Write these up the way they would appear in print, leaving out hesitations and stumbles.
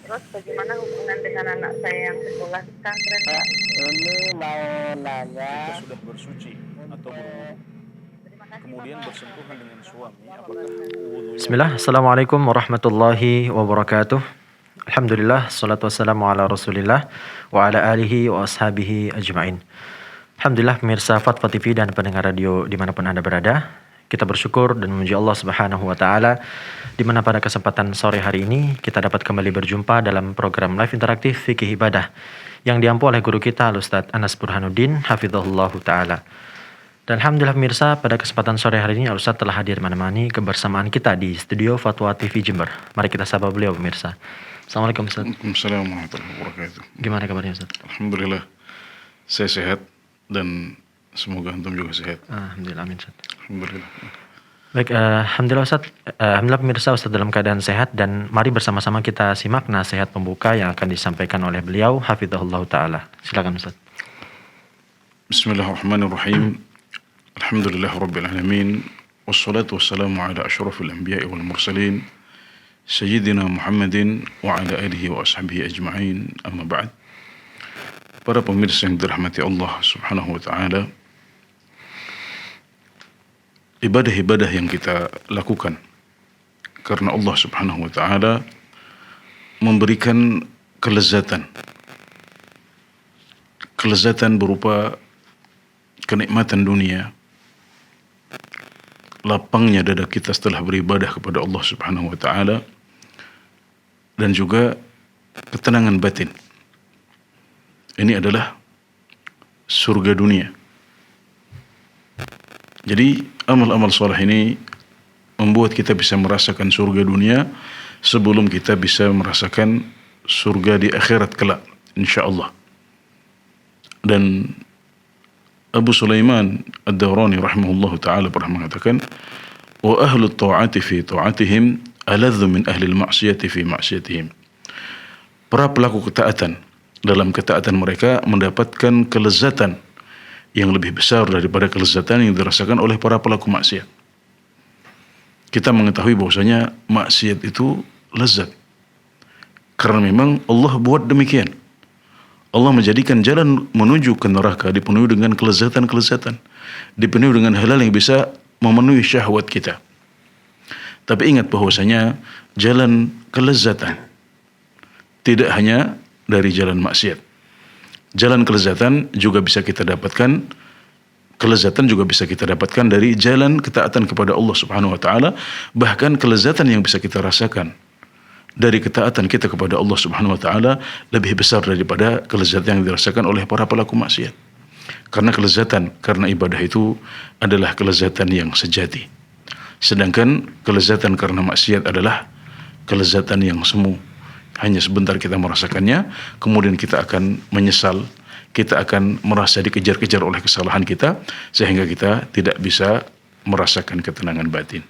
Terus bagaimana hubungan dengan anak saya yang sekolah di pesantren, Pak? Ini mau nanya. Ketika sudah bersuci atau berwudu, Terima kasih, kemudian Bapak. bersentuhan dengan suami, apakah wudunya Bismillah, Assalamualaikum warahmatullahi wabarakatuh. Alhamdulillah, salatu wassalamu ala rasulillah wa ala alihi wa ashabihi ajma'in. Alhamdulillah pemirsa Fatwa TV dan pendengar radio dimanapun Anda berada, kita bersyukur dan memuji Allah Subhanahu wa Ta'ala di mana pada kesempatan sore hari ini kita dapat kembali berjumpa dalam program live interaktif Fikih Ibadah yang diampu oleh guru kita Al-Ustaz Anas Burhanuddin Hafizahullahu Ta'ala. Dan Alhamdulillah pemirsa, pada kesempatan sore hari ini Al-Ustaz telah hadir menemani kebersamaan kita di studio Fatwa TV Jember. Mari kita sapa beliau pemirsa. Assalamualaikum Ustaz. Waalaikumsalam warahmatullahi wabarakatuh. Gimana kabarnya Ustaz? Alhamdulillah, saya sehat dan semoga antum juga sehat. Alhamdulillah, amin Ustaz. Alhamdulillah. Baik, Alhamdulillah Ustaz. Alhamdulillah pemirsa, Ustaz dalam keadaan sehat dan mari bersama-sama kita simak nasihat pembuka yang akan disampaikan oleh beliau Hafizahullah Ta'ala. Silakan Ustaz. Bismillahirrahmanirrahim. Alhamdulillah Rabbil Alamin. Wassalatu wassalamu ala ashrafil anbiya'i wal mursalin Sayyidina Muhammadin wa ala alihi wa ashabihi ajma'in. Amma ba'd. Para pemirsa yang dirahmati Allah Subhanahu wa ta'ala, ibadah-ibadah yang kita lakukan karena Allah Subhanahu wa ta'ala memberikan kelezatan berupa kenikmatan dunia, lapangnya dada kita setelah beribadah kepada Allah Subhanahu wa ta'ala, dan juga ketenangan batin. Ini adalah surga dunia. Jadi amal-amal soleh ini membuat kita bisa merasakan surga dunia sebelum kita bisa merasakan surga di akhirat kelak, insyaallah. Dan Abu Sulaiman Ad-Dawrani rahimahullahu ta'ala pernah mengatakan, wa ahlu ta'ati fi ta'atihim aladhu min ahli al-ma'siyati fi ma'siyatihim. Para pelaku ketaatan dalam ketaatan mereka mendapatkan kelezatan yang lebih besar daripada kelezatan yang dirasakan oleh para pelaku maksiat. Kita mengetahui bahwasanya maksiat itu lezat karena memang Allah buat demikian. Allah menjadikan jalan menuju ke neraka dipenuhi dengan kelezatan-kelezatan, dipenuhi dengan hal-hal yang bisa memenuhi syahwat kita. Tapi ingat bahwasanya jalan kelezatan tidak hanya dari jalan maksiat. Jalan kelezatan juga bisa kita dapatkan, kelezatan juga bisa kita dapatkan dari jalan ketaatan kepada Allah Subhanahu wa ta'ala. Bahkan kelezatan yang bisa kita rasakan dari ketaatan kita kepada Allah Subhanahu wa ta'ala lebih besar daripada kelezatan yang dirasakan oleh para pelaku maksiat. Karena kelezatan, karena ibadah itu adalah kelezatan yang sejati. Sedangkan kelezatan karena maksiat adalah kelezatan yang semu. Hanya sebentar kita merasakannya, kemudian kita akan menyesal, kita akan merasa dikejar-kejar oleh kesalahan kita, sehingga kita tidak bisa merasakan ketenangan batin.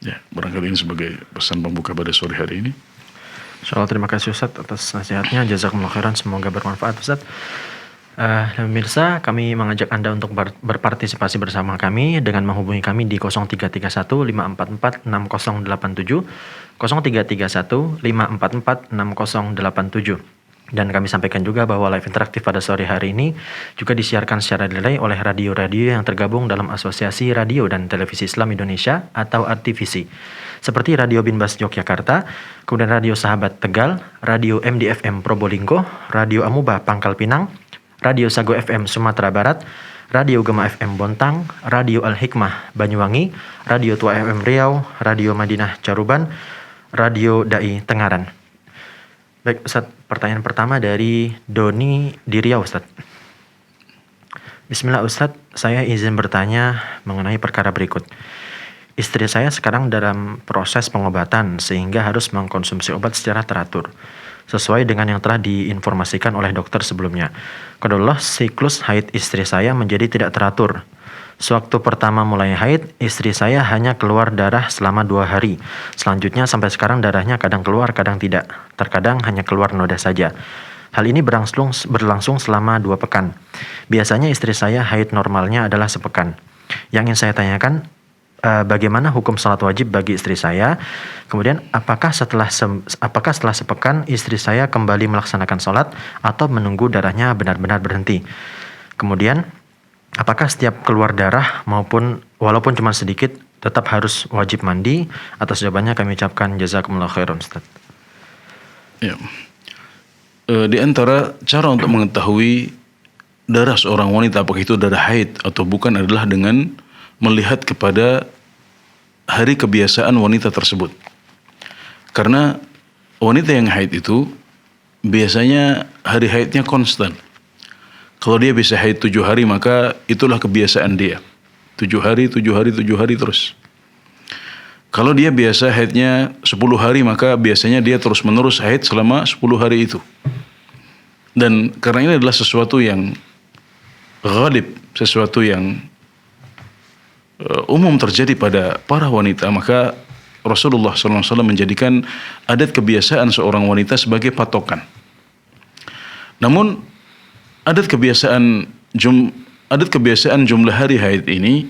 Ya, barangkali ini sebagai pesan pembuka pada sore hari ini. Insyaallah, terima kasih Ustaz atas nasihatnya. Jazakumullah khairan, semoga bermanfaat Ustaz. Pemirsa, kami mengajak Anda untuk berpartisipasi bersama kami dengan menghubungi kami di 0331 544 6087, 0331 544 6087. Dan kami sampaikan juga bahwa live interaktif pada sore hari ini juga disiarkan secara delay oleh radio-radio yang tergabung dalam Asosiasi Radio dan Televisi Islam Indonesia atau RTVC, seperti Radio Binbas Yogyakarta, kemudian Radio Sahabat Tegal, Radio MDFM Probolinggo, Radio Amuba Pangkal Pinang, Radio Sago FM Sumatera Barat, Radio Gema FM Bontang, Radio Al-Hikmah Banyuwangi, Radio Tua FM Riau, Radio Madinah Caruban, Radio Dai Tengaran. Baik Ustaz, pertanyaan pertama dari Doni di Riau Ustaz. Bismillah Ustaz, saya izin bertanya mengenai perkara berikut. Istri saya sekarang dalam proses pengobatan sehingga harus mengkonsumsi obat secara teratur, sesuai dengan yang telah diinformasikan oleh dokter sebelumnya. Qadarullah, siklus haid istri saya menjadi tidak teratur. Sewaktu pertama mulai haid, istri saya hanya keluar darah selama 2 hari. Selanjutnya sampai sekarang darahnya kadang keluar, kadang tidak. Terkadang hanya keluar noda saja. Hal ini berlangsung selama 2 pekan. Biasanya istri saya haid normalnya adalah sepekan. Yang ingin saya tanyakan, bagaimana hukum salat wajib bagi istri saya? Kemudian apakah setelah sepekan istri saya kembali melaksanakan salat atau menunggu darahnya benar-benar berhenti? Kemudian apakah setiap keluar darah maupun walaupun cuma sedikit tetap harus wajib mandi? Atas jawabannya kami ucapkan jazakumullah khairan, Ustaz. Ya. Di antara cara untuk mengetahui darah seorang wanita apakah itu darah haid atau bukan adalah dengan melihat kepada hari kebiasaan wanita tersebut. Karena wanita yang haid itu biasanya hari haidnya konstan. Kalau dia bisa haid 7 hari maka itulah kebiasaan dia. 7 hari terus. Kalau dia biasa haidnya 10 hari maka biasanya dia terus menerus haid selama 10 hari itu. Dan karena ini adalah sesuatu yang ghalib, sesuatu yang umum terjadi pada para wanita, maka Rasulullah SAW menjadikan adat kebiasaan seorang wanita sebagai patokan. Namun adat kebiasaan jumlah hari haid ini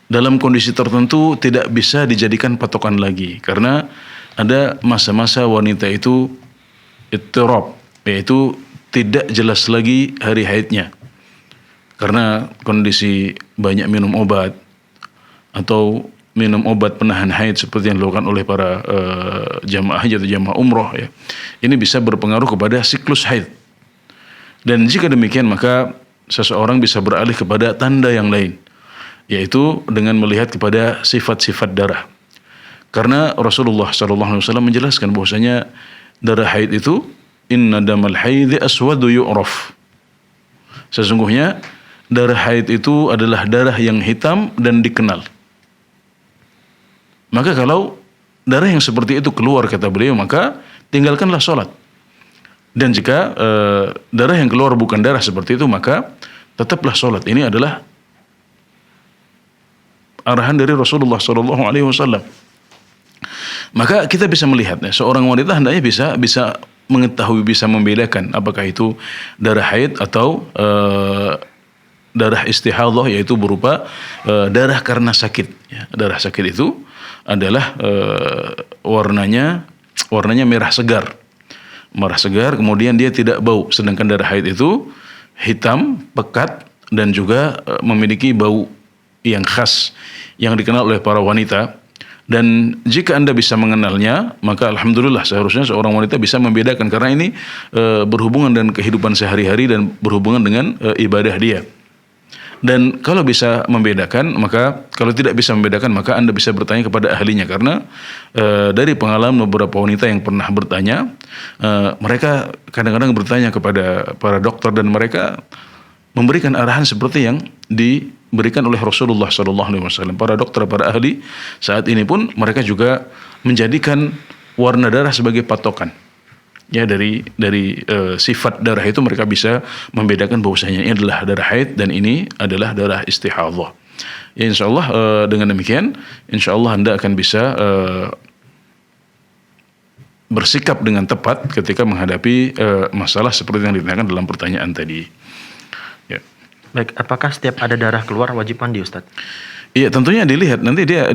dalam kondisi tertentu tidak bisa dijadikan patokan lagi, karena ada masa-masa wanita itu ittirab, yaitu tidak jelas lagi hari haidnya karena kondisi banyak minum obat atau minum obat penahan haid seperti yang dilakukan oleh para jamaah haji atau jamaah umroh, ya. Ini bisa berpengaruh kepada siklus haid. Dan jika demikian maka seseorang bisa beralih kepada tanda yang lain, yaitu dengan melihat kepada sifat-sifat darah. Karena Rasulullah SAW menjelaskan bahwasanya darah haid itu inna damal haidhi aswadu yu'raf. Sesungguhnya darah haid itu adalah darah yang hitam dan dikenal. Maka kalau darah yang seperti itu keluar, kata beliau, maka tinggalkanlah sholat. Dan jika darah yang keluar bukan darah seperti itu, maka tetaplah sholat. Ini adalah arahan dari Rasulullah SAW. Maka kita bisa melihat, seorang wanita hendaknya bisa mengetahui, bisa membedakan apakah itu darah haid atau darah istihadhah, yaitu berupa darah karena sakit. Ya, darah sakit itu adalah warnanya merah segar, kemudian dia tidak bau. Sedangkan darah haid itu hitam, pekat, dan juga memiliki bau yang khas yang dikenal oleh para wanita. Dan jika Anda bisa mengenalnya, maka alhamdulillah seharusnya seorang wanita bisa membedakan, karena ini berhubungan dengan kehidupan sehari-hari dan berhubungan dengan ibadah dia. Dan kalau bisa membedakan, maka kalau tidak bisa membedakan, maka Anda bisa bertanya kepada ahlinya. Karena dari pengalaman beberapa wanita yang pernah bertanya, mereka kadang-kadang bertanya kepada para dokter dan mereka memberikan arahan seperti yang diberikan oleh Rasulullah SAW. Para dokter, para ahli saat ini pun mereka juga menjadikan warna darah sebagai patokan. Ya, dari sifat darah itu mereka bisa membedakan bahwasanya ini adalah darah haid dan ini adalah darah istihadhah. Ya, insyaallah dengan demikian insyaallah Anda akan bisa bersikap dengan tepat ketika menghadapi masalah seperti yang ditanyakan dalam pertanyaan tadi. Ya. Baik, apakah setiap ada darah keluar wajib mandi, Ustaz? Iya, tentunya dilihat. Nanti dia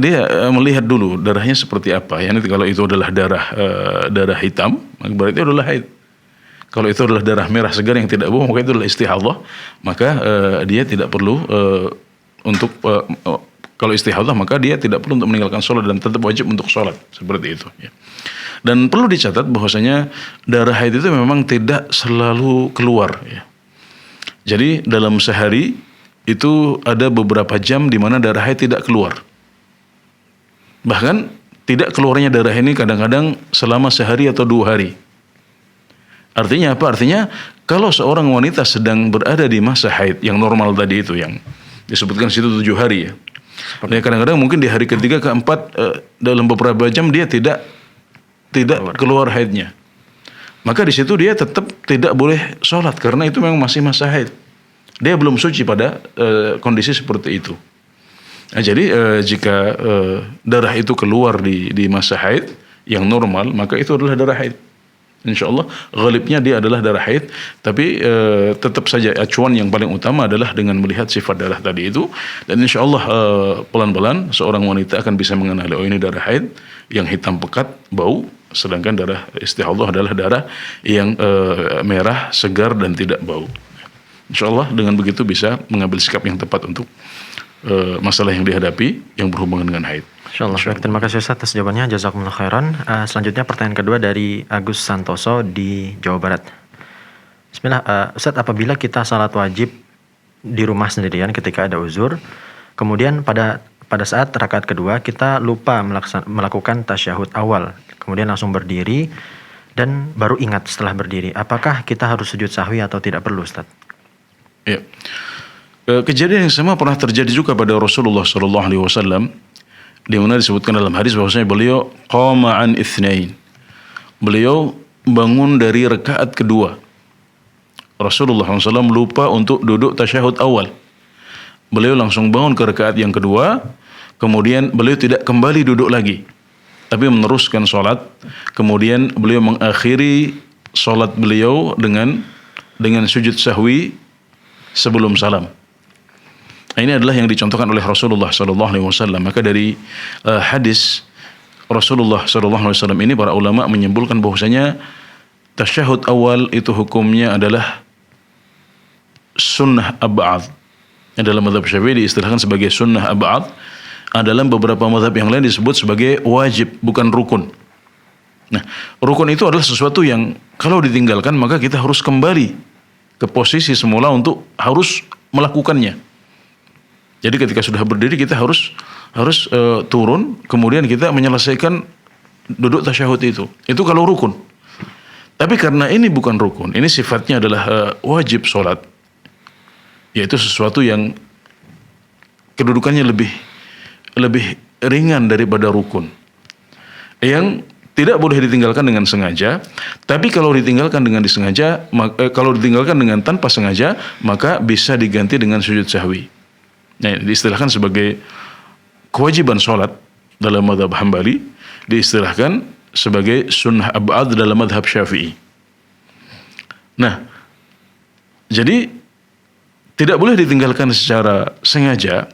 melihat dulu darahnya seperti apa. Ya, nanti kalau itu adalah darah hitam, maka berarti itu adalah haid. Kalau itu adalah darah merah segar yang tidak bau, maka itu adalah istihadhah. Maka dia tidak perlu kalau istihadhah maka dia tidak perlu untuk meninggalkan sholat dan tetap wajib untuk sholat, seperti itu. Ya. Dan perlu dicatat bahwasanya darah haid itu memang tidak selalu keluar. Ya. Jadi dalam sehari itu ada beberapa jam di mana darah haid tidak keluar. Bahkan tidak keluarnya darah ini kadang-kadang selama sehari atau 2 hari. Artinya apa? Artinya kalau seorang wanita sedang berada di masa haid yang normal tadi itu, yang disebutkan situ 7 hari, ya. Dan kadang-kadang mungkin di hari ketiga keempat dalam beberapa jam dia tidak keluar haidnya. Maka di situ dia tetap tidak boleh sholat karena itu memang masih masa haid. Dia belum suci pada kondisi seperti itu. Nah, jadi jika darah itu keluar di masa haid yang normal, maka itu adalah darah haid. InsyaAllah ghalibnya dia adalah darah haid, tapi tetap saja acuan yang paling utama adalah dengan melihat sifat darah tadi itu, dan InsyaAllah pelan-pelan seorang wanita akan bisa mengenali, oh ini darah haid yang hitam pekat bau, sedangkan darah istihadhah adalah darah yang merah segar dan tidak bau. InsyaAllah dengan begitu bisa mengambil sikap yang tepat untuk masalah yang dihadapi yang berhubungan dengan haid. InsyaAllah. Baik, terima kasih Ustaz atas jawabannya. Jazakumullah khairan. Selanjutnya pertanyaan kedua dari Agus Santoso di Jawa Barat. Bismillah, Ustaz, apabila kita salat wajib di rumah sendirian ketika ada uzur, kemudian pada saat rakaat kedua kita lupa melakukan tasyahud awal, kemudian langsung berdiri dan baru ingat setelah berdiri, apakah kita harus sujud sahwi atau tidak perlu, Ustaz? Ya. Kejadian yang sama pernah terjadi juga pada Rasulullah SAW, di mana disebutkan dalam hadis bahwasanya beliau qama an itsnain. Beliau bangun dari rakaat kedua. Rasulullah SAW lupa untuk duduk tasyahud awal. Beliau langsung bangun ke rakaat yang kedua, kemudian beliau tidak kembali duduk lagi, tapi meneruskan sholat. Kemudian beliau mengakhiri sholat beliau dengan sujud sahwi sebelum salam. Ini adalah yang dicontohkan oleh Rasulullah SAW. Maka dari hadis Rasulullah SAW ini, para ulama menyimpulkan bahwasanya tasyahud awal itu hukumnya adalah sunnah ab'ad. Yang dalam mazhab Syafi'i diistilahkan sebagai sunnah ab'ad. Dalam beberapa mazhab yang lain disebut sebagai wajib, bukan rukun. Nah, rukun itu adalah sesuatu yang kalau ditinggalkan maka kita harus kembali ke posisi semula untuk harus melakukannya. Jadi ketika sudah berdiri kita harus turun, kemudian kita menyelesaikan duduk tasyahud itu. Itu kalau rukun. Tapi karena ini bukan rukun, ini sifatnya adalah wajib sholat, yaitu sesuatu yang kedudukannya lebih ringan daripada rukun, yang tidak boleh ditinggalkan dengan sengaja. Tapi kalau ditinggalkan dengan disengaja, kalau ditinggalkan dengan tanpa sengaja, maka bisa diganti dengan sujud sahwi. Nah, diistilahkan sebagai kewajiban sholat dalam mazhab Hambali, diistilahkan sebagai sunnah ab'ad dalam mazhab Syafi'i. Nah, jadi tidak boleh ditinggalkan secara sengaja,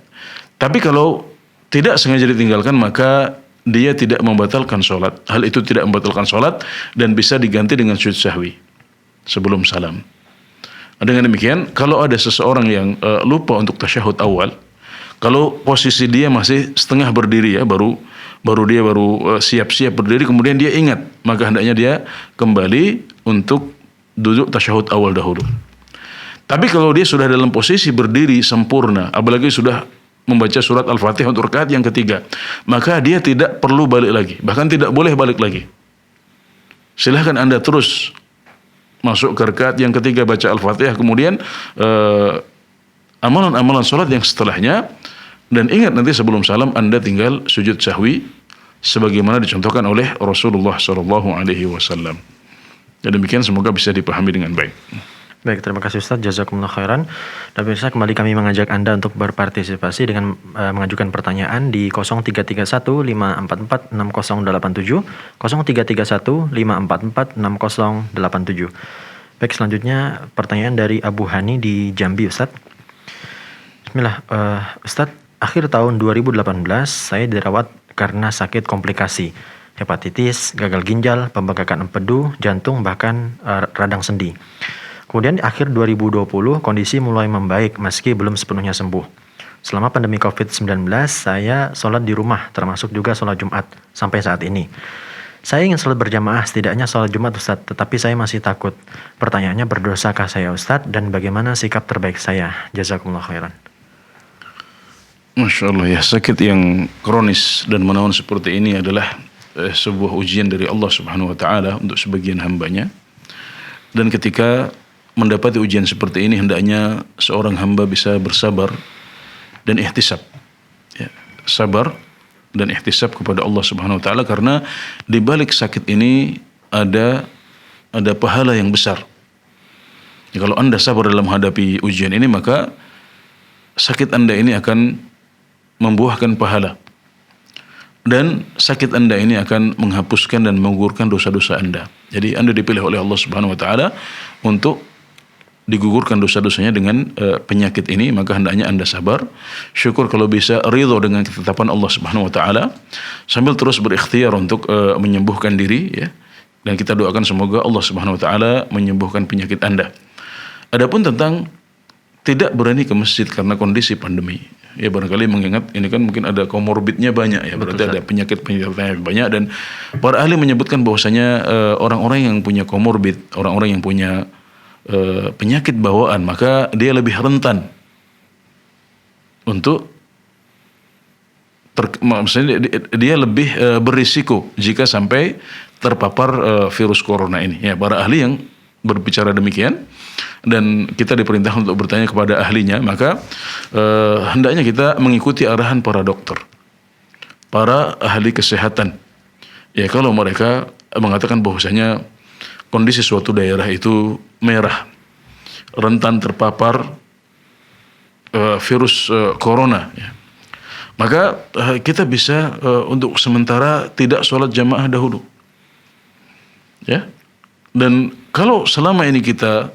tapi kalau tidak sengaja ditinggalkan maka dia tidak membatalkan sholat. Hal itu tidak membatalkan sholat dan bisa diganti dengan sujud sahwi sebelum salam. Dengan demikian, kalau ada seseorang yang lupa untuk tasyahud awal, kalau posisi dia masih setengah berdiri ya, baru siap-siap berdiri, kemudian dia ingat, maka hendaknya dia kembali untuk duduk tasyahud awal dahulu. Tapi kalau dia sudah dalam posisi berdiri sempurna, apalagi sudah membaca surat Al-Fatihah untuk rakaat yang ketiga, maka dia tidak perlu balik lagi, bahkan tidak boleh balik lagi. Silahkan Anda terus masuk ke rakaat yang ketiga, baca Al-Fatihah, kemudian amalan-amalan sholat yang setelahnya, dan ingat nanti sebelum salam Anda tinggal sujud sahwi sebagaimana dicontohkan oleh Rasulullah SAW. Dan demikian semoga bisa dipahami dengan baik. Baik, terima kasih Ustaz, jazakumullah khairan. Dan pemirsa, kembali kami mengajak Anda untuk berpartisipasi dengan mengajukan pertanyaan di 0331 544 6087, 0331 544 6087. Baik, selanjutnya pertanyaan dari Abu Hani di Jambi, Ustaz. Bismillah, Ustaz, akhir tahun 2018 saya dirawat karena sakit komplikasi, hepatitis, gagal ginjal, pembengkakan empedu, jantung, bahkan radang sendi. Kemudian di akhir 2020 kondisi mulai membaik meski belum sepenuhnya sembuh. Selama pandemi COVID-19 saya sholat di rumah, termasuk juga sholat Jumat sampai saat ini. Saya ingin sholat berjamaah, setidaknya sholat Jumat, Ustaz, tetapi saya masih takut. Pertanyaannya, berdosakah saya, Ustaz, dan bagaimana sikap terbaik saya? Jazakumullah khairan. Masya Allah, ya, sakit yang kronis dan menawan seperti ini adalah sebuah ujian dari Allah Subhanahu Wa Taala untuk sebagian hambanya. Dan ketika mendapati ujian seperti ini, hendaknya seorang hamba bisa bersabar dan ihtisab, ya, sabar dan ihtisab kepada Allah Subhanahu Wa Taala, karena di balik sakit ini ada pahala yang besar. Ya, kalau Anda sabar dalam menghadapi ujian ini, maka sakit Anda ini akan membuahkan pahala, dan sakit Anda ini akan menghapuskan dan menggugurkan dosa-dosa Anda. Jadi Anda dipilih oleh Allah Subhanahu wa taala untuk digugurkan dosa-dosanya dengan penyakit ini, maka hendaknya Anda sabar, syukur kalau bisa ridho dengan ketetapan Allah Subhanahu wa taala, sambil terus berikhtiar untuk menyembuhkan diri ya. Dan kita doakan semoga Allah Subhanahu wa taala menyembuhkan penyakit Anda. Adapun tentang tidak berani ke masjid karena kondisi pandemi, ya barangkali mengingat ini kan mungkin ada komorbidnya banyak ya, berarti ada penyakit-penyakit banyak, dan para ahli menyebutkan bahwasanya orang-orang yang punya komorbid, orang-orang yang punya penyakit bawaan, maka dia lebih rentan untuk maksudnya dia lebih berisiko jika sampai terpapar virus corona ini. Ya, para ahli yang berbicara demikian, dan kita diperintah untuk bertanya kepada ahlinya, maka hendaknya kita mengikuti arahan para dokter, para ahli kesehatan. Ya, kalau mereka mengatakan bahwasanya kondisi suatu daerah itu merah, rentan terpapar virus corona, ya, maka kita bisa untuk sementara tidak sholat jamaah dahulu. Ya, dan kalau selama ini kita,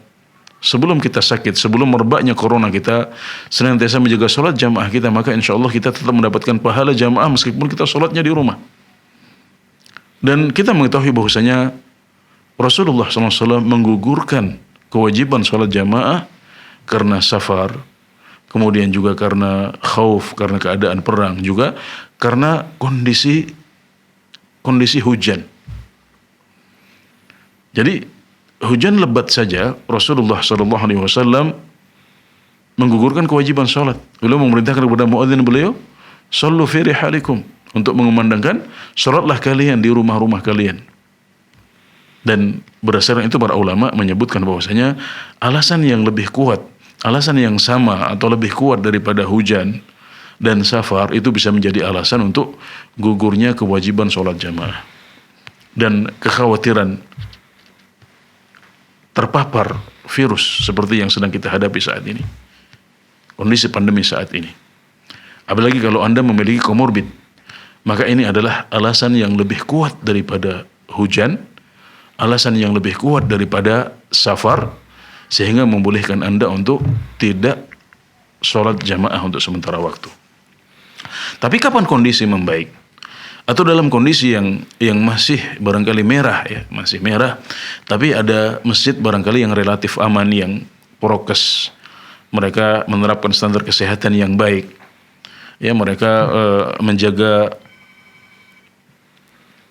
sebelum kita sakit, sebelum merebaknya corona, kita senantiasa menjaga sholat jamaah kita, maka insya Allah kita tetap mendapatkan pahala jamaah meskipun kita sholatnya di rumah. Dan kita mengetahui bahwasanya Rasulullah SAW menggugurkan kewajiban sholat jamaah karena safar, kemudian juga karena khauf, karena keadaan perang, juga karena kondisi hujan. Jadi hujan lebat saja Rasulullah SAW menggugurkan kewajiban sholat. Beliau memerintahkan kepada muadzin beliau, "Shallu fi rihalikum," untuk mengumandangkan, sholatlah kalian di rumah-rumah kalian. Dan berdasarkan itu para ulama menyebutkan bahwasanya alasan yang lebih kuat, alasan yang sama atau lebih kuat daripada hujan dan safar itu bisa menjadi alasan untuk gugurnya kewajiban sholat jamaah. Dan kekhawatiran terpapar virus seperti yang sedang kita hadapi saat ini, kondisi pandemi saat ini, apalagi kalau Anda memiliki komorbid, maka ini adalah alasan yang lebih kuat daripada hujan, alasan yang lebih kuat daripada safar, sehingga membolehkan Anda untuk tidak sholat jamaah untuk sementara waktu. Tapi kapan kondisi membaik? Atau dalam kondisi yang masih barangkali merah, ya, masih merah, tapi ada masjid barangkali yang relatif aman, yang prokes, mereka menerapkan standar kesehatan yang baik, ya, mereka menjaga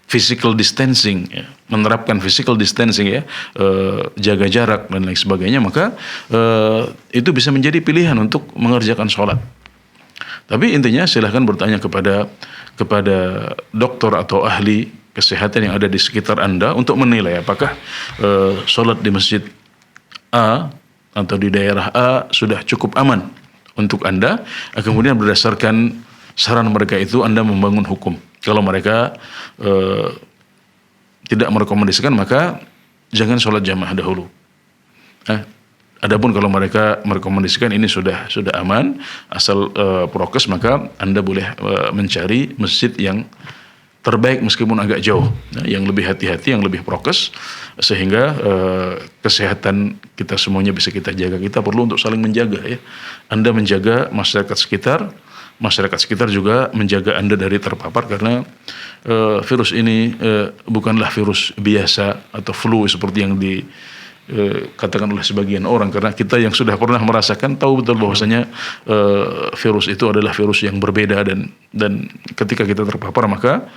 physical distancing, ya, menerapkan physical distancing, ya, jaga jarak dan lain sebagainya, maka itu bisa menjadi pilihan untuk mengerjakan sholat. Tapi intinya silahkan bertanya kepada dokter atau ahli kesehatan yang ada di sekitar Anda untuk menilai apakah sholat di masjid A atau di daerah A sudah cukup aman untuk Anda. Kemudian berdasarkan saran mereka itu Anda membangun hukum. Kalau mereka tidak merekomendasikan, maka jangan sholat jamaah dahulu. Adapun kalau mereka merekomendasikan ini sudah aman, asal prokes, maka Anda boleh mencari masjid yang terbaik meskipun agak jauh, yang lebih hati-hati, yang lebih prokes, sehingga kesehatan kita semuanya bisa kita jaga. Kita perlu untuk saling menjaga, ya. Anda menjaga masyarakat sekitar juga menjaga Anda dari terpapar, karena virus ini bukanlah virus biasa atau flu seperti yang katakan oleh sebagian orang, karena kita yang sudah pernah merasakan tahu betul bahwasanya virus itu adalah virus yang berbeda, dan ketika kita terpapar maka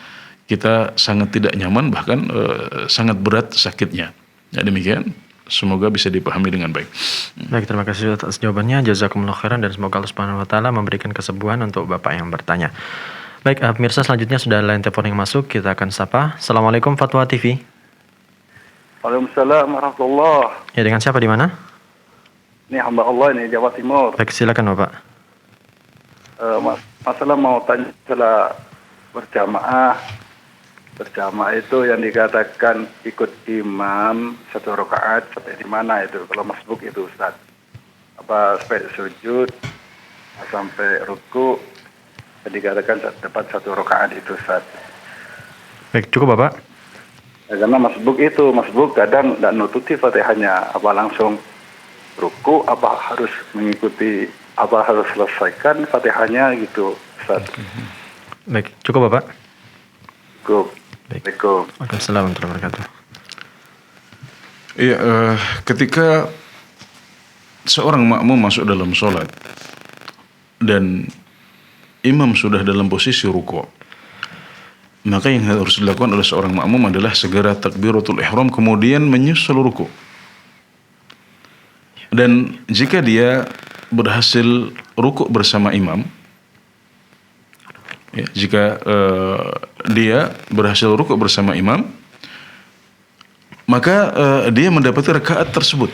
kita sangat tidak nyaman, bahkan sangat berat sakitnya. Ya, demikian, semoga bisa dipahami dengan baik. Baik, terima kasih atas jawabannya, jazakumullah khairan, dan semoga Allah Subhanahu wa taala memberikan kesembuhan untuk Bapak yang bertanya. Baik, pemirsa, selanjutnya sudah line telepon yang masuk, kita akan sapa. Assalamualaikum Fatwa TV. Waalaikumsalam warahmatullahi. Ya, dengan siapa di mana? Ini hamba Allah, ini Jawa Timur. Baik, silakan Bapak. Masalah mau tanya masalah berjamaah itu yang dikatakan ikut imam satu rakaat sampai di mana itu? Kalau masbuk itu Ustaz, apa sampai sujud sampai ruku yang dikatakan dapat satu rakaat itu Ustaz? Baik, cukup Bapak. Ya, karena masbuk kadang tidak nututi Fatihahnya, apa langsung ruku, apa harus mengikuti, apa harus selesaikan Fatihahnya gitu, Ustaz. Baik, cukup Bapak. Cukup. Baik. Assalamualaikum. Waalaikumsalam warahmatullahi wabarakatuh. Iya, ketika seorang makmum masuk dalam sholat dan imam sudah dalam posisi ruku', maka yang harus dilakukan oleh seorang makmum adalah segera takbiratul ihram kemudian menyusul ruku'. Dan jika dia berhasil ruku' bersama imam, ya, jika dia berhasil ruku' bersama imam, maka dia mendapati rakaat tersebut.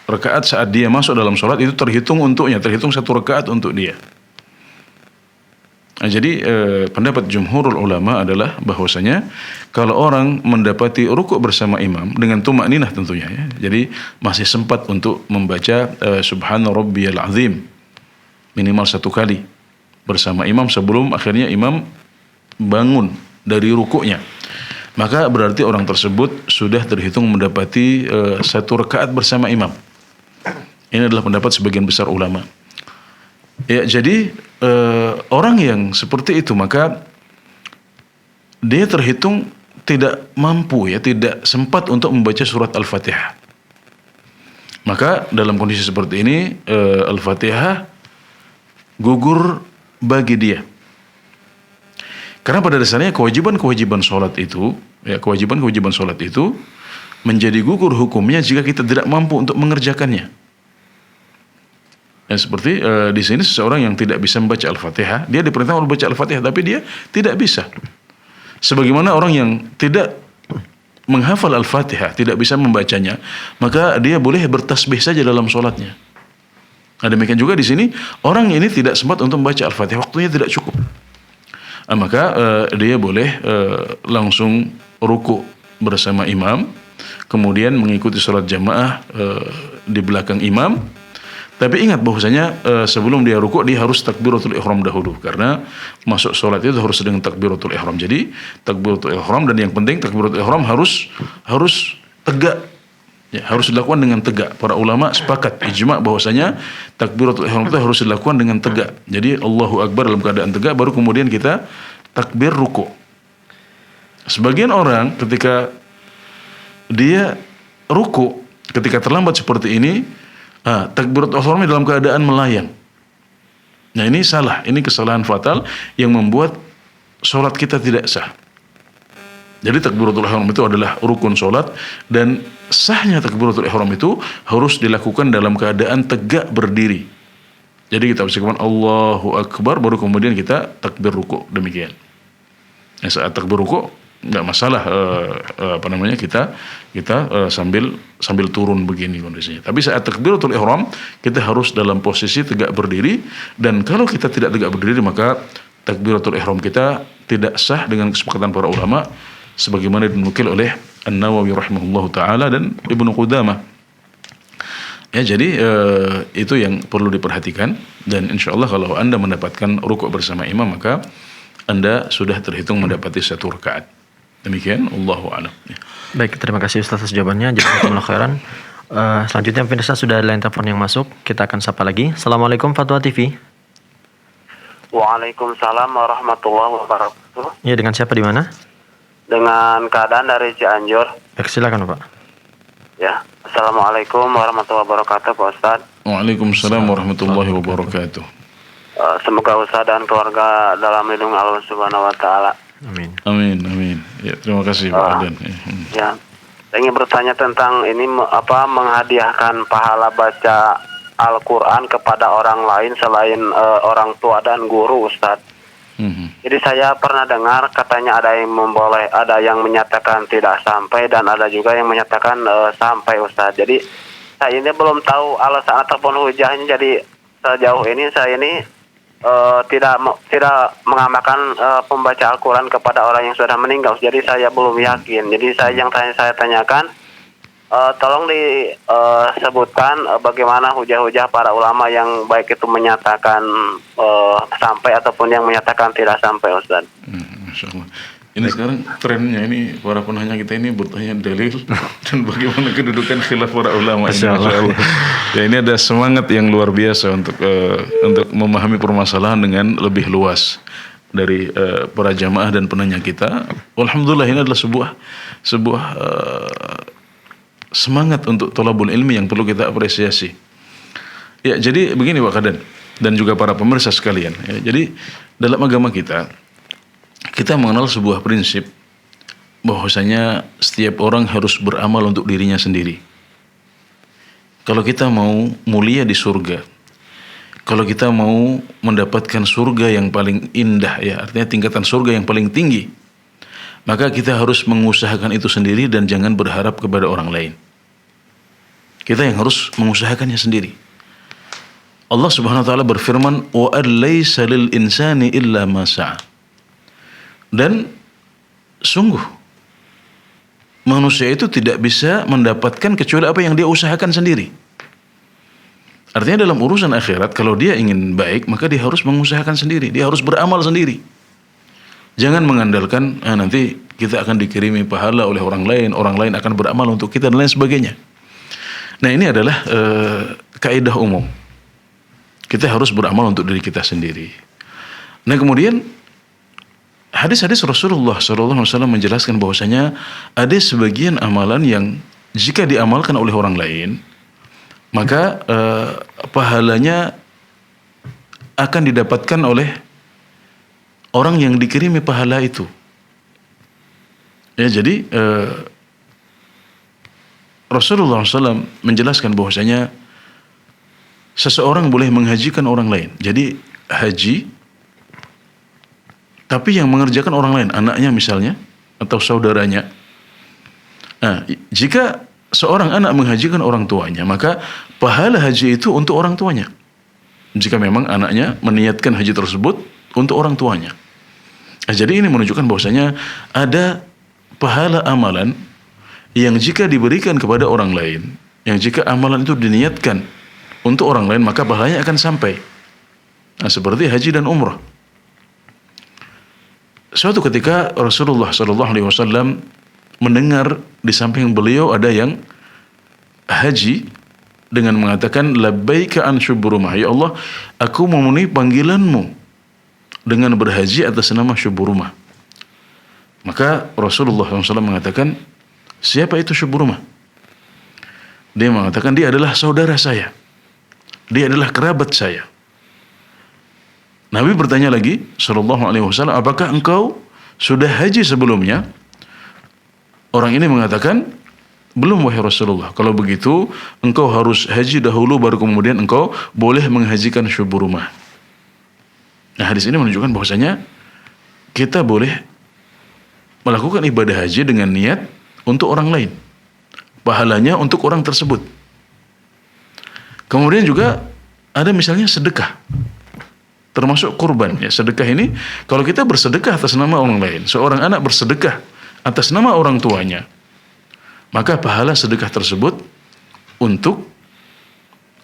Rakaat saat dia masuk dalam sholat itu terhitung untuknya, terhitung satu rakaat untuk dia. Nah, jadi pendapat jumhurul ulama adalah bahwasanya kalau orang mendapati rukuk bersama imam dengan tumakninah tentunya, ya, jadi masih sempat untuk membaca Subhana Rabbiyal Azim minimal 1 kali bersama imam sebelum akhirnya imam bangun dari rukuknya, maka berarti orang tersebut sudah terhitung mendapati 1 rakaat bersama imam. Ini adalah pendapat sebagian besar ulama. Ya, jadi orang yang seperti itu maka dia terhitung tidak mampu, ya, tidak sempat untuk membaca surat Al-Fatihah. Maka dalam kondisi seperti ini Al-Fatihah gugur bagi dia. Karena pada dasarnya kewajiban-kewajiban sholat itu, ya, kewajiban-kewajiban sholat itu menjadi gugur hukumnya jika kita tidak mampu untuk mengerjakannya. Ya, seperti di sini seseorang yang tidak bisa membaca Al-Fatihah, dia diperintahkan untuk membaca Al-Fatihah, tapi dia tidak bisa. Sebagaimana orang yang tidak menghafal Al-Fatihah, tidak bisa membacanya, maka dia boleh bertasbih saja dalam sholatnya. Nah, demikian juga di sini, orang ini tidak sempat untuk membaca Al-Fatihah, waktunya tidak cukup. Nah, maka dia boleh langsung ruku bersama imam, kemudian mengikuti sholat jamaah di belakang imam. Tapi ingat bahwasanya sebelum dia rukuk dia harus takbiratul ihram dahulu, karena masuk sholat itu harus dengan takbiratul ihram. Jadi takbiratul ihram, dan yang penting takbiratul ihram harus tegak, ya, harus dilakukan dengan tegak. Para ulama sepakat ijma bahwasanya takbiratul ihram itu harus dilakukan dengan tegak. Jadi Allahu Akbar dalam keadaan tegak, baru kemudian kita takbir rukuk. Sebagian orang ketika dia rukuk, ketika terlambat seperti ini, takbiratul ihram dalam keadaan melayang. Nah, ini salah, ini kesalahan fatal yang membuat sholat kita tidak sah. Jadi takbiratul ihram itu adalah rukun sholat, dan sahnya takbiratul ihram itu harus dilakukan dalam keadaan tegak berdiri. Jadi kita ucapkan Allahu Akbar, baru kemudian kita takbir rukuk, demikian. Nah, saat takbir rukuk nggak masalah kita sambil turun begini kondisinya. Tapi saat takbiratul ihram kita harus dalam posisi tegak berdiri, dan kalau kita tidak tegak berdiri maka takbiratul ihram kita tidak sah dengan kesepakatan para ulama, sebagaimana dinukil oleh An-Nawawi rahimahullahu taala dan Ibnu Qudamah. Ya, jadi itu yang perlu diperhatikan, dan insyaallah kalau Anda mendapatkan rukuk bersama imam maka Anda sudah terhitung mendapati 1 rakaat. Demikian, Allahu a'lam. Baik, terima kasih Ustaz atas jawabannya. Jazakumullah khairan. Selanjutnya pemirsa sudah ada line telepon yang masuk. Kita akan sapa lagi. Assalamualaikum Fatwa TV. Waalaikumsalam warahmatullahi wabarakatuh. Ya, dengan siapa di mana? Dengan keadaan dari Cianjur. Baik, silakan Pak. Ya, Assalamualaikum warahmatullahi wabarakatuh, Pak Ustaz. Waalaikumsalam warahmatullahi wabarakatuh. Semoga Ustaz dan keluarga dalam lindungan Allah Subhanahu wa taala. Amin. Amin, amin. Ya, terima kasih Pak Adan. Ya, saya ingin bertanya tentang ini, menghadiahkan pahala baca Al-Quran kepada orang lain selain orang tua dan guru, Ustaz. Jadi saya pernah dengar katanya ada yang menyatakan tidak sampai, dan ada juga yang menyatakan sampai, Ustaz. Jadi saya ini belum tahu alasan ataupun hujahnya. Jadi sejauh ini saya ini tidak mengamalkan pembaca Al-Quran kepada orang yang sudah meninggal. Jadi saya belum yakin. Jadi saya tanyakan, tolong disebutkan bagaimana hujah-hujah para ulama yang baik itu menyatakan sampai ataupun yang menyatakan tidak sampai, Ustaz. Masyaallah. Ini sekarang trennya ini para penanya kita ini bertanya dalil dan bagaimana kedudukan khilaf para ulama ini. Masya Allah. Ya, ini ada semangat yang luar biasa untuk memahami permasalahan dengan lebih luas dari para jamaah dan penanya kita. Alhamdulillah ini adalah sebuah semangat untuk thalabul ilmi yang perlu kita apresiasi. Ya, jadi begini Pak Kaden dan juga para pemirsa sekalian. Ya, jadi dalam agama kita mengenal sebuah prinsip bahwasanya setiap orang harus beramal untuk dirinya sendiri. Kalau kita mau mulia di surga, kalau kita mau mendapatkan surga yang paling indah, ya artinya tingkatan surga yang paling tinggi, maka kita harus mengusahakan itu sendiri dan jangan berharap kepada orang lain. Kita yang harus mengusahakannya sendiri. Allah Subhanahu wa taala berfirman, "Wa alaysa lil insani illa ma sa'a." Dan sungguh manusia itu tidak bisa mendapatkan kecuali apa yang dia usahakan sendiri. Artinya dalam urusan akhirat, kalau dia ingin baik, maka dia harus mengusahakan sendiri, dia harus beramal sendiri. Jangan mengandalkan nanti kita akan dikirimi pahala oleh orang lain akan beramal untuk kita dan lain sebagainya. Nah, ini adalah kaidah umum. Kita harus beramal untuk diri kita sendiri. Nah, kemudian hadis-hadis Rasulullah SAW menjelaskan bahwasanya ada sebagian amalan yang jika diamalkan oleh orang lain, maka pahalanya akan didapatkan oleh orang yang dikirimi pahala itu. Ya, jadi Rasulullah SAW menjelaskan bahwasanya seseorang boleh menghajikan orang lain. Jadi haji, tapi yang mengerjakan orang lain, anaknya misalnya, atau saudaranya. Nah, jika seorang anak menghajikan orang tuanya, maka pahala haji itu untuk orang tuanya. Jika memang anaknya meniatkan haji tersebut untuk orang tuanya. Nah, jadi ini menunjukkan bahwasanya ada pahala amalan yang jika diberikan kepada orang lain, yang jika amalan itu diniatkan untuk orang lain, maka pahalanya akan sampai. Nah, seperti haji dan umrah. Suatu ketika Rasulullah SAW mendengar di samping beliau ada yang haji dengan mengatakan labbaika an syuburumah, ya Allah, aku memenuhi panggilanmu dengan berhaji atas nama Syuburumah. Maka Rasulullah SAW mengatakan, siapa itu Syuburumah? Dia mengatakan dia adalah saudara saya, dia adalah kerabat saya. Nabi bertanya lagi, sallallahu alaihi wasallam, apakah engkau sudah haji sebelumnya? Orang ini mengatakan, belum wahai Rasulullah. Kalau begitu, engkau harus haji dahulu, baru kemudian engkau boleh menghajikan Syuburumah. Nah, hadis ini menunjukkan bahwasanya kita boleh melakukan ibadah haji dengan niat untuk orang lain. Pahalanya untuk orang tersebut. Kemudian juga ada misalnya sedekah. Termasuk kurban. Ya, sedekah ini, kalau kita bersedekah atas nama orang lain, seorang anak bersedekah atas nama orang tuanya, maka pahala sedekah tersebut untuk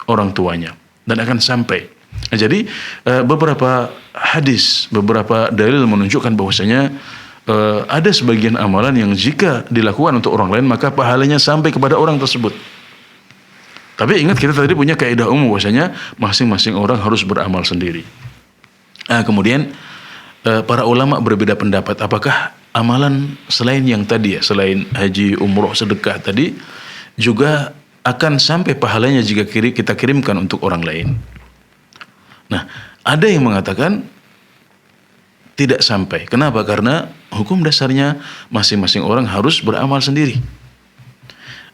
orang tuanya dan akan sampai. Nah, jadi beberapa hadis, beberapa dalil menunjukkan bahwasanya ada sebagian amalan yang jika dilakukan untuk orang lain, maka pahalanya sampai kepada orang tersebut. Tapi ingat, kita tadi punya kaidah umum bahwasanya masing-masing orang harus beramal sendiri. Nah, kemudian para ulama berbeda pendapat apakah amalan selain yang tadi ya, selain haji, umroh, sedekah tadi juga akan sampai pahalanya jika kita kirimkan untuk orang lain. Nah, ada yang mengatakan tidak sampai. Kenapa? Karena hukum dasarnya masing-masing orang harus beramal sendiri.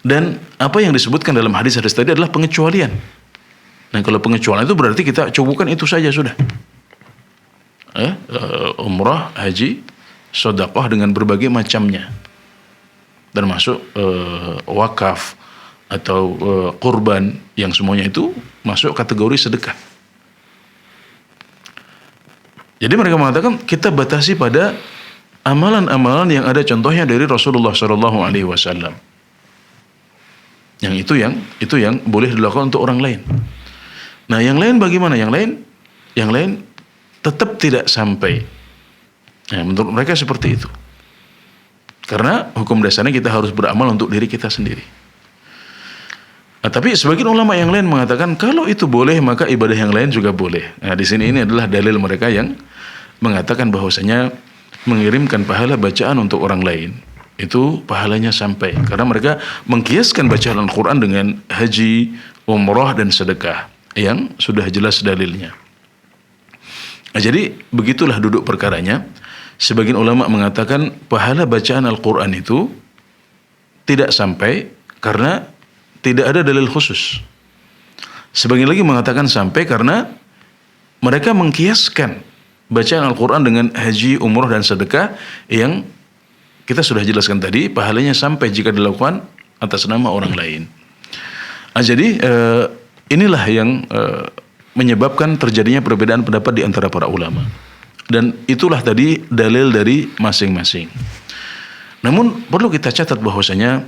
Dan apa yang disebutkan dalam hadis-hadis tadi adalah pengecualian. Nah, kalau pengecualian itu berarti kita cukupkan itu saja sudah. Umrah, haji, sedekah dengan berbagai macamnya, termasuk wakaf atau kurban, yang semuanya itu masuk kategori sedekah. Jadi mereka mengatakan kita batasi pada amalan-amalan yang ada contohnya dari Rasulullah SAW. Yang itu yang boleh dilakukan untuk orang lain. Nah, yang lain bagaimana? Yang lain tetap tidak sampai. Nah, menurut mereka seperti itu. Karena hukum dasarnya kita harus beramal untuk diri kita sendiri. Nah, tapi sebagian ulama yang lain mengatakan kalau itu boleh maka ibadah yang lain juga boleh. Nah, di sini ini adalah dalil mereka yang mengatakan bahwasanya mengirimkan pahala bacaan untuk orang lain itu pahalanya sampai, karena mereka mengkiaskan bacaan Al-Quran dengan haji, umrah dan sedekah yang sudah jelas dalilnya. Nah, jadi begitulah duduk perkaranya. Sebagian ulama mengatakan pahala bacaan Al-Quran itu tidak sampai karena tidak ada dalil khusus. Sebagian lagi mengatakan sampai karena mereka mengkiaskan bacaan Al-Quran dengan haji, umrah dan sedekah yang kita sudah jelaskan tadi pahalanya sampai jika dilakukan atas nama orang lain. Nah, jadi inilah yang menyebabkan terjadinya perbedaan pendapat di antara para ulama. Dan itulah tadi dalil dari masing-masing. Namun perlu kita catat bahwasanya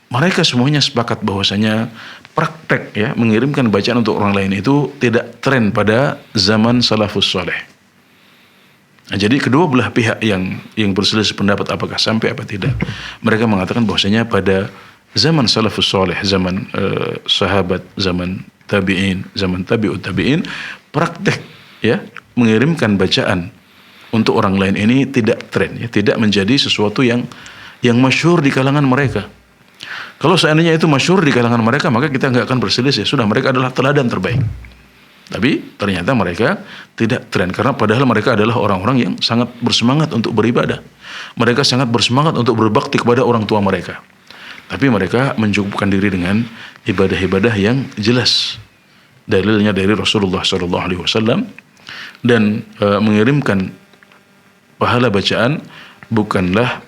mereka semuanya sepakat bahwasanya praktek ya mengirimkan bacaan untuk orang lain itu tidak tren pada zaman salafus saleh. Nah, jadi kedua belah pihak yang berselisih pendapat apakah sampai apa tidak, mereka mengatakan bahwasanya pada zaman salafus saleh, zaman sahabat, zaman tabi'in, zaman tabi'ut tabi'in, praktek ya mengirimkan bacaan untuk orang lain ini tidak tren ya, tidak menjadi sesuatu yang masyhur di kalangan mereka. Kalau seandainya itu masyhur di kalangan mereka, maka kita nggak akan berselisih. Sudah, mereka adalah teladan terbaik. Tapi ternyata mereka tidak tren, karena padahal mereka adalah orang-orang yang sangat bersemangat untuk beribadah. Mereka sangat bersemangat untuk berbakti kepada orang tua mereka. Tapi mereka mencukupkan diri dengan ibadah-ibadah yang jelas. Dalilnya dari Rasulullah SAW, dan mengirimkan pahala bacaan bukanlah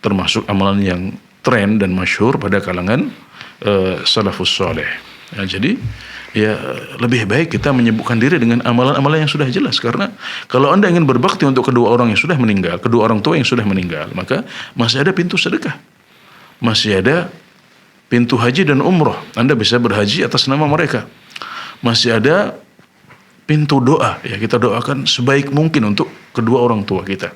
termasuk amalan yang tren dan masyhur pada kalangan salafus saleh. Ya, jadi ya lebih baik kita menyibukkan diri dengan amalan-amalan yang sudah jelas, karena kalau Anda ingin berbakti untuk kedua orang yang sudah meninggal, kedua orang tua yang sudah meninggal, maka masih ada pintu sedekah, masih ada pintu haji dan umroh. Anda bisa berhaji atas nama mereka. Masih ada pintu doa, ya kita doakan sebaik mungkin untuk kedua orang tua kita.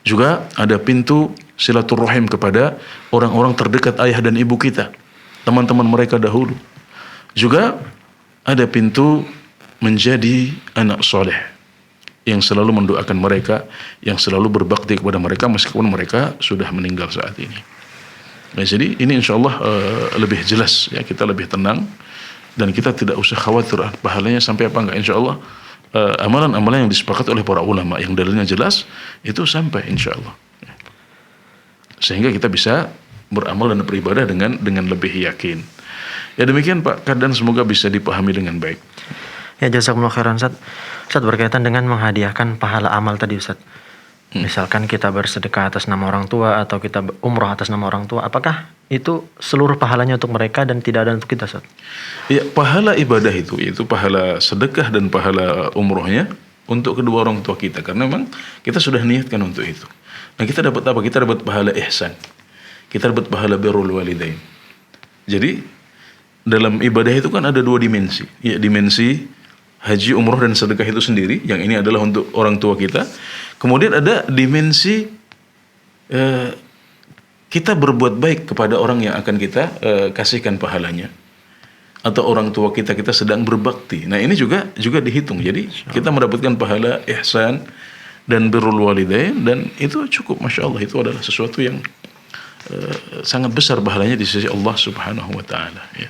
Juga ada pintu silaturahim kepada orang-orang terdekat ayah dan ibu kita, teman-teman mereka dahulu. Juga ada pintu menjadi anak soleh yang selalu mendoakan mereka, yang selalu berbakti kepada mereka meskipun mereka sudah meninggal saat ini. Nah, jadi ini insyaallah lebih jelas ya, kita lebih tenang dan kita tidak usah khawatir pahalanya sampai apa enggak. Insyaallah amalan-amalan yang disepakati oleh para ulama yang dalilnya jelas itu sampai insyaallah. Sehingga kita bisa beramal dan beribadah dengan lebih yakin. Ya demikian Pak Kardan, semoga bisa dipahami dengan baik. Ya, jazakumullah khairan Ustaz. Ustaz, berkaitan dengan menghadiahkan pahala amal tadi Ustaz. Misalkan kita bersedekah atas nama orang tua atau kita umroh atas nama orang tua, apakah itu seluruh pahalanya untuk mereka dan tidak ada untuk kita Ustaz? Ya, pahala ibadah itu, yaitu pahala sedekah dan pahala umrohnya untuk kedua orang tua kita, karena memang kita sudah niatkan untuk itu. Nah, kita dapat apa? Kita dapat pahala ihsan. Kita dapat pahala birrul walidain. Jadi dalam ibadah itu kan ada dua dimensi. Ya, dimensi haji, umroh dan sedekah itu sendiri, yang ini adalah untuk orang tua kita. Kemudian ada dimensi kita berbuat baik kepada orang yang akan kita kasihkan pahalanya, atau orang tua kita sedang berbakti. Nah, ini juga dihitung. Jadi kita mendapatkan pahala ihsan dan birrul walidain, dan itu cukup, masya Allah, itu adalah sesuatu yang sangat besar pahalanya di sisi Allah Subhanahu wa taala ya.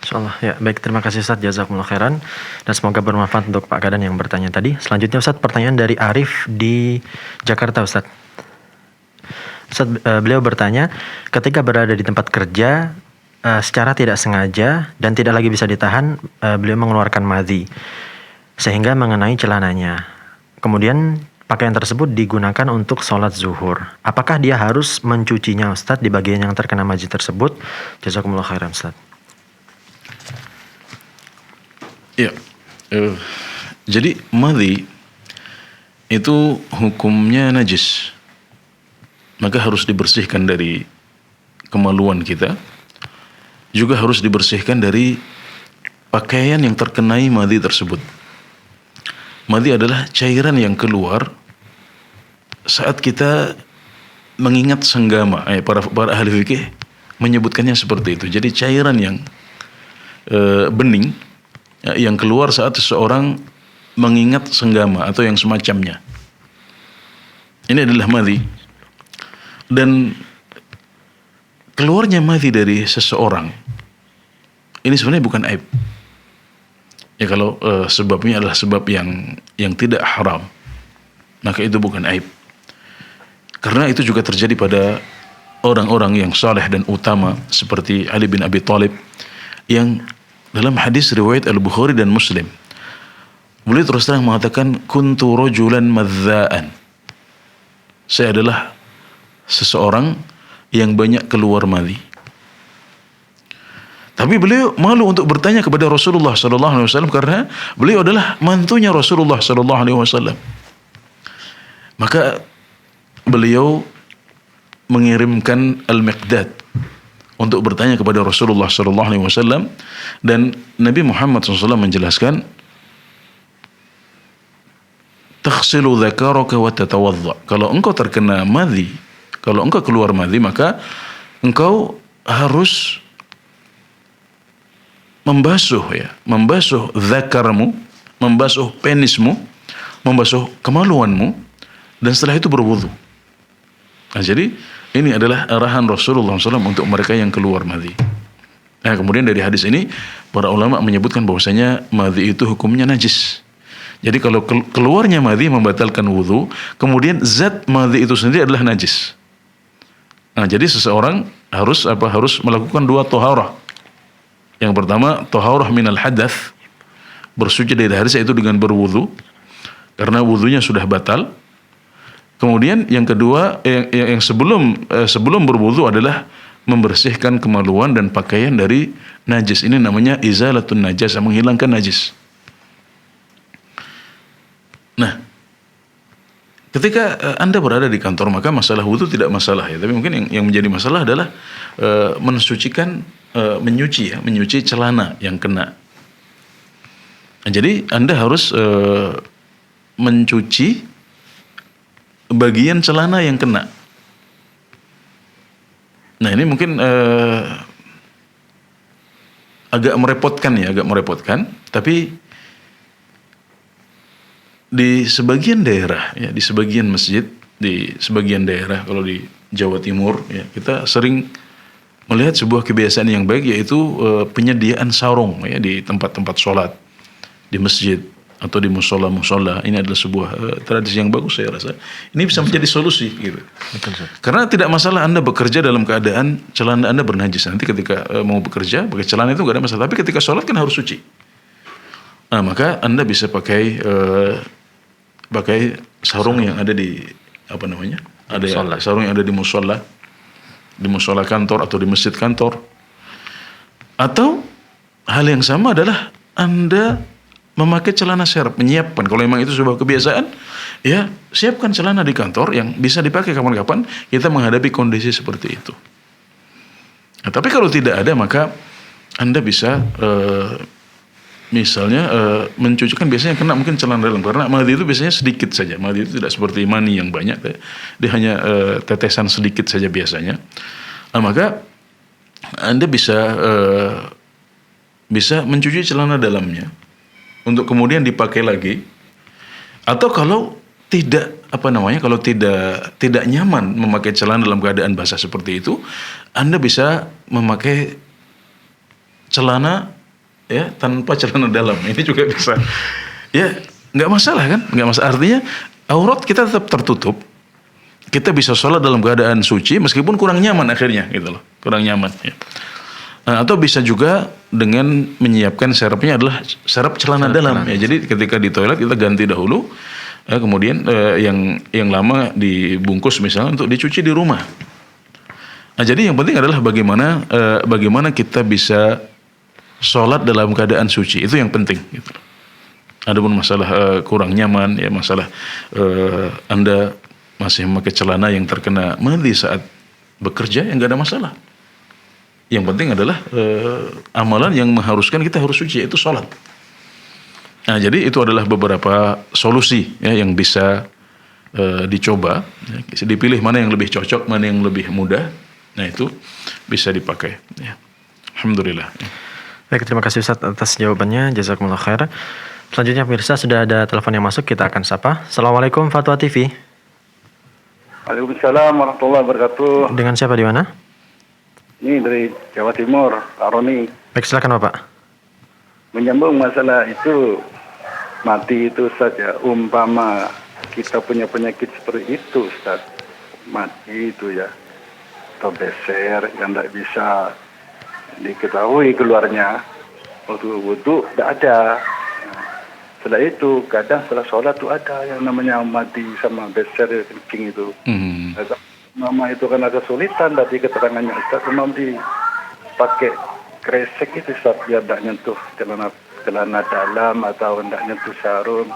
Insyaallah. Ya, baik, terima kasih Ustaz, jazakumullah khairan, dan semoga bermanfaat untuk Pak Kardan yang bertanya tadi. Selanjutnya Ustaz, pertanyaan dari Arif di Jakarta Ustaz. Ustaz, beliau bertanya, ketika berada di tempat kerja secara tidak sengaja dan tidak lagi bisa ditahan, beliau mengeluarkan madhi sehingga mengenai celananya. Kemudian pakaian tersebut digunakan untuk sholat zuhur. Apakah dia harus mencucinya Ustaz di bagian yang terkena madhi tersebut? Jazakumullah khairan Ustaz. Ya, jadi madhi itu hukumnya najis, maka harus dibersihkan dari kemaluan kita, juga harus dibersihkan dari pakaian yang terkenai madhi tersebut. Madhi adalah cairan yang keluar saat kita mengingat senggama. Para ahli fikih menyebutkannya seperti itu. Jadi cairan yang bening yang keluar saat seseorang mengingat senggama atau yang semacamnya. Ini adalah madhi. Dan keluarnya madhi dari seseorang ini sebenarnya bukan aib. Ya kalau sebabnya adalah sebab yang tidak haram, maka itu bukan aib. Karena itu juga terjadi pada orang-orang yang saleh dan utama seperti Ali bin Abi Thalib yang dalam hadis riwayat Al-Bukhari dan Muslim, beliau terus terang mengatakan, kuntu rajulan madzaan. Saya adalah seseorang yang banyak keluar madhi. Tapi beliau malu untuk bertanya kepada Rasulullah SAW karena beliau adalah mantunya Rasulullah SAW. Maka beliau mengirimkan Al-Miqdad untuk bertanya kepada Rasulullah SAW, dan Nabi Muhammad SAW menjelaskan, taghsilu dzakaraka wa tatawadda. Kalau engkau terkena madhi, kalau engkau keluar madhi, maka engkau harus membasuh zakarmu, membasuh penismu, membasuh kemaluanmu, dan setelah itu berwudu. Nah, jadi ini adalah arahan Rasulullah SAW untuk mereka yang keluar madhi. Nah, kemudian dari hadis ini para ulama menyebutkan bahwasanya madhi itu hukumnya najis. Jadi kalau keluarnya madhi membatalkan wudu, kemudian zat madhi itu sendiri adalah najis. Nah, jadi seseorang harus melakukan 2 taharah. Yang pertama, taharah minal hadath, bersuci dari hadas, yaitu dengan berwudu karena wudunya sudah batal. Kemudian yang kedua, yang sebelum berwudu adalah membersihkan kemaluan dan pakaian dari najis. Ini namanya izalatun najas, menghilangkan najis. Nah, ketika Anda berada di kantor, maka masalah wudu tidak masalah ya. Tapi mungkin yang menjadi masalah adalah menyuci celana yang kena. Nah, jadi Anda harus mencuci bagian celana yang kena. Nah, ini mungkin agak merepotkan, tapi di sebagian daerah, ya, di sebagian masjid, di sebagian daerah, kalau di Jawa Timur, ya, kita sering melihat sebuah kebiasaan yang baik, yaitu penyediaan sarung, ya, di tempat-tempat sholat, di masjid atau di musola. Ini adalah sebuah tradisi yang bagus, saya rasa. Ini bisa menjadi solusi, gitu. Karena tidak masalah Anda bekerja dalam keadaan celana Anda bernajis. Nanti ketika mau bekerja pakai celana itu nggak ada masalah. Tapi ketika sholat kan harus suci. Nah, maka Anda bisa pakai sarung yang ada di sarung yang ada di musola kantor atau di masjid kantor. Atau hal yang sama adalah Anda memakai celana serep, menyiapkan, kalau memang itu sebuah kebiasaan, ya siapkan celana di kantor yang bisa dipakai kapan-kapan kita menghadapi kondisi seperti itu. Nah, tapi kalau tidak ada, maka Anda bisa misalnya mencucikan, biasanya kena mungkin celana dalam, karena madhi itu biasanya sedikit saja. Madhi itu tidak seperti mani yang banyak, dia hanya tetesan sedikit saja biasanya. Nah, maka Anda bisa mencuci celana dalamnya untuk kemudian dipakai lagi. Atau kalau kalau tidak nyaman memakai celana dalam keadaan basah seperti itu, Anda bisa memakai celana, ya, tanpa celana dalam. Ini juga bisa. Ya, nggak masalah kan? Nggak masalah. Artinya aurat kita tetap tertutup. Kita bisa sholat dalam keadaan suci meskipun kurang nyaman akhirnya, gitu loh. Kurang nyaman, ya. Nah, atau bisa juga dengan menyiapkan serepnya adalah serep celana dalam. Ya, jadi ketika di toilet kita ganti dahulu, kemudian yang lama dibungkus misalnya untuk dicuci di rumah. Nah, jadi yang penting adalah bagaimana kita bisa sholat dalam keadaan suci, itu yang penting. Gitu. Adapun masalah kurang nyaman, ya masalah Anda masih memakai celana yang terkena madhi saat bekerja, yang nggak ada masalah. Yang penting adalah amalan yang mengharuskan kita harus suci, yaitu sholat. Nah, jadi itu adalah beberapa solusi, ya, yang bisa dicoba, ya, dipilih mana yang lebih cocok, mana yang lebih mudah. Nah itu bisa dipakai. Ya. Alhamdulillah. Ya. Baik, terima kasih Ustaz atas jawabannya. Jazakumullah khair. Selanjutnya pemirsa sudah ada telepon yang masuk, kita akan sapa. Assalamualaikum Fatwa TV. Waalaikumsalam warahmatullahi wabarakatuh. Dengan siapa di mana? Ini dari Jawa Timur, Pak Roni. Baik, silakan Bapak. Menyambung masalah itu, mati itu saja. Umpama kita punya penyakit seperti itu, Ustaz. Mati itu ya, atau beser yang tidak bisa diketahui keluarnya. Waktu wudhu tidak ada. Setelah itu, kadang setelah sholat itu ada yang namanya mati sama beser kencing itu. Mama itu kan agak kesulitan tadi keterangannya Ustaz. Memang dipakai kresek itu Ustaz, biar tidak nyentuh celana dalam atau tidak nyentuh sarung.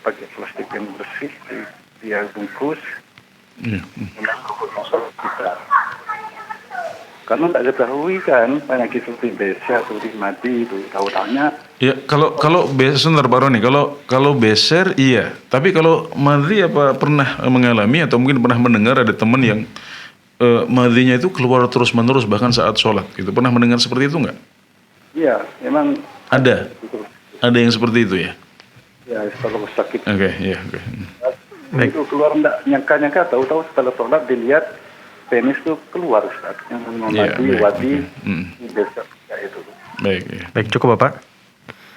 Pakai plastik yang bersih, dia bungkus. Kita. Karena tidak ketahui kan penyakit seperti beser seperti mati itu tahu tanya. Ya kalau sebentar Pak Roni, kalau beser iya, tapi kalau madhi apa pernah mengalami atau mungkin pernah mendengar ada teman yang madhinya itu keluar terus menerus bahkan saat sholat gitu, pernah mendengar seperti itu nggak? Iya, memang ada yang seperti itu ya. Ya, kalau sakit. Oke, iya. Oke. Itu keluar enggak nyangka-nyangka, tahu-tahu setelah sholat dilihat penis itu keluar Ustaz. Yang mati, wadi, besar ya itu. Baik, ya. Baik, cukup Bapak.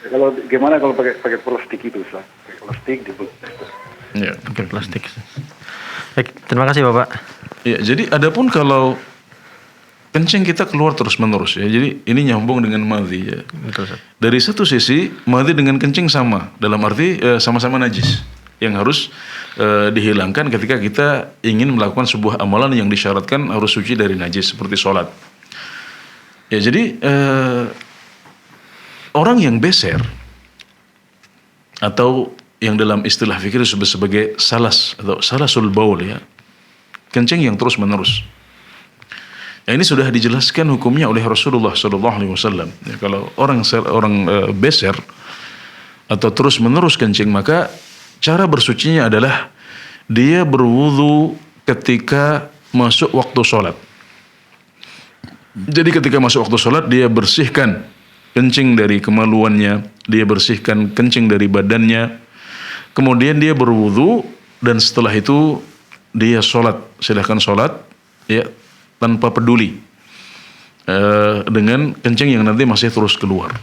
Ya, kalau gimana kalau pakai plastik itu Ustaz? Pakai plastik dibungkus. Ya. Pakai plastik. Baik, terima kasih Bapak. Ya, jadi adapun kalau kencing kita keluar terus-menerus ya. Jadi ini nyambung dengan madhi ya. Betul Ustaz. Dari satu sisi madhi dengan kencing sama, dalam arti sama-sama najis yang harus dihilangkan ketika kita ingin melakukan sebuah amalan yang disyaratkan harus suci dari najis seperti sholat. Ya jadi orang yang beser atau yang dalam istilah fikih disebut sebagai salas atau salasul baul ya, kencing yang terus menerus. Ya, ini sudah dijelaskan hukumnya oleh Rasulullah SAW. Ya, kalau orang beser atau terus menerus kencing, maka cara bersucinya adalah dia berwudu ketika masuk waktu sholat. Jadi ketika masuk waktu sholat dia bersihkan kencing dari kemaluannya, dia bersihkan kencing dari badannya, kemudian dia berwudu dan setelah itu dia sholat. Silahkan sholat ya tanpa peduli dengan kencing yang nanti masih terus keluar.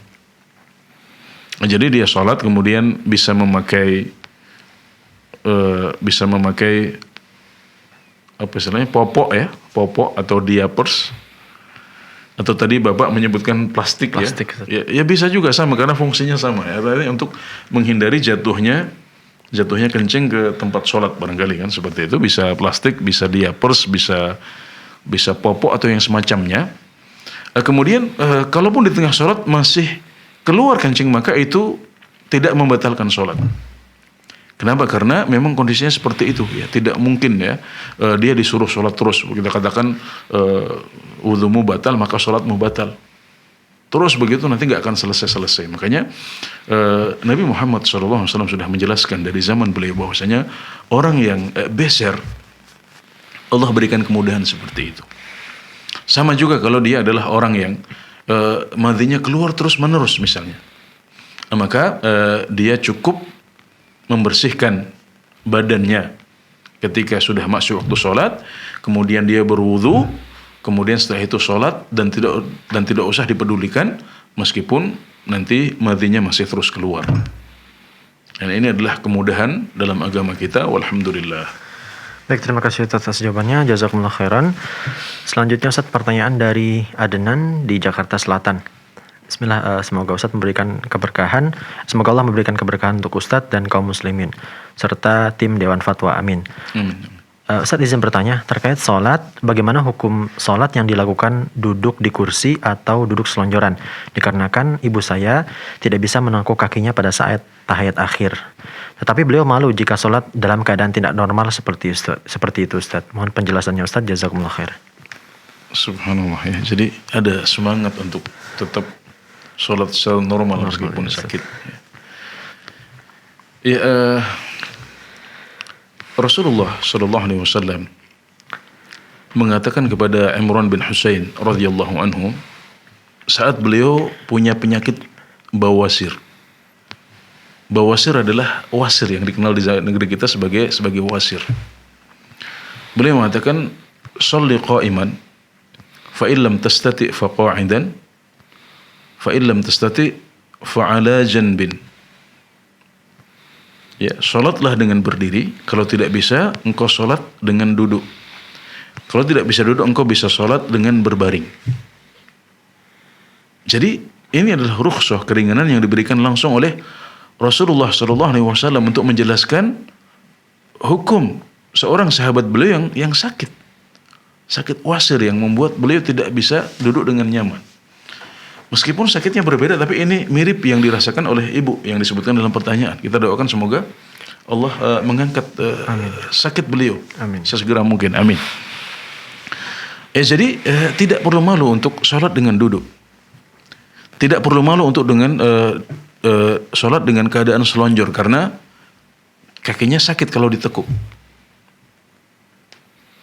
Jadi dia sholat kemudian bisa memakai apa istilahnya popok atau diapers atau tadi Bapak menyebutkan plastik ya. Ya bisa juga sama karena fungsinya sama ya. Artinya untuk menghindari jatuhnya kencing ke tempat sholat barangkali kan seperti itu, bisa plastik, bisa diapers, bisa popok atau yang semacamnya. Kemudian kalaupun di tengah sholat masih keluar kencing maka itu tidak membatalkan sholat. Kenapa? Karena memang kondisinya seperti itu ya, tidak mungkin ya dia disuruh sholat terus. Kita katakan wudhumu batal maka sholatmu batal. Terus begitu nanti nggak akan selesai. Makanya Nabi Muhammad SAW sudah menjelaskan dari zaman beliau bahwasanya orang yang beser Allah berikan kemudahan seperti itu. Sama juga kalau dia adalah orang yang madhinya keluar terus menerus misalnya, maka dia cukup membersihkan badannya ketika sudah masuk waktu sholat, kemudian dia berwudu, kemudian setelah itu sholat dan tidak usah dipedulikan meskipun nanti madhinya masih terus keluar. Dan ini adalah kemudahan dalam agama kita, walhamdulillah. Baik, terima kasih atas jawabannya. Jazakumullah khairan. Selanjutnya Ustaz, pertanyaan dari Adenan di Jakarta Selatan. Bismillah, semoga Ustadz memberikan keberkahan. Semoga Allah memberikan keberkahan untuk Ustadz dan kaum muslimin serta tim Dewan Fatwa. Amin. Ustadz izin bertanya terkait sholat. Bagaimana hukum sholat yang dilakukan duduk di kursi atau duduk selonjoran? Dikarenakan ibu saya tidak bisa menangkuk kakinya pada saat tahiyat akhir. Tetapi beliau malu jika sholat dalam keadaan tidak normal seperti itu Ustadz. Mohon penjelasannya Ustadz. Jazakumullah khair. Subhanallah ya. Jadi ada semangat untuk tetap sholat secara normal meskipun sakit. Ya, Rasulullah sallallahu alaihi wasallam mengatakan kepada Imran bin Husain radhiyallahu anhu saat beliau punya penyakit bawasir. Bawasir adalah wasir yang dikenal di negeri kita sebagai wasir. Beliau mengatakan, "Shalli qa'iman, fa in lam tastati' fa qa'idan, fa in lam tastati' fa 'ala janbin." Ya, salatlah dengan berdiri, kalau tidak bisa engkau salat dengan duduk. Kalau tidak bisa duduk engkau bisa salat dengan berbaring. Jadi ini adalah rukhsah, keringanan yang diberikan langsung oleh Rasulullah sallallahu alaihi wasallam untuk menjelaskan hukum seorang sahabat beliau yang sakit wasir yang membuat beliau tidak bisa duduk dengan nyaman. Meskipun sakitnya berbeda, tapi ini mirip yang dirasakan oleh ibu yang disebutkan dalam pertanyaan. Kita doakan semoga Allah mengangkat sakit beliau sesegera mungkin. Amin. Jadi tidak perlu malu untuk sholat dengan duduk. Tidak perlu malu untuk dengan sholat dengan keadaan selonjor karena kakinya sakit kalau ditekuk.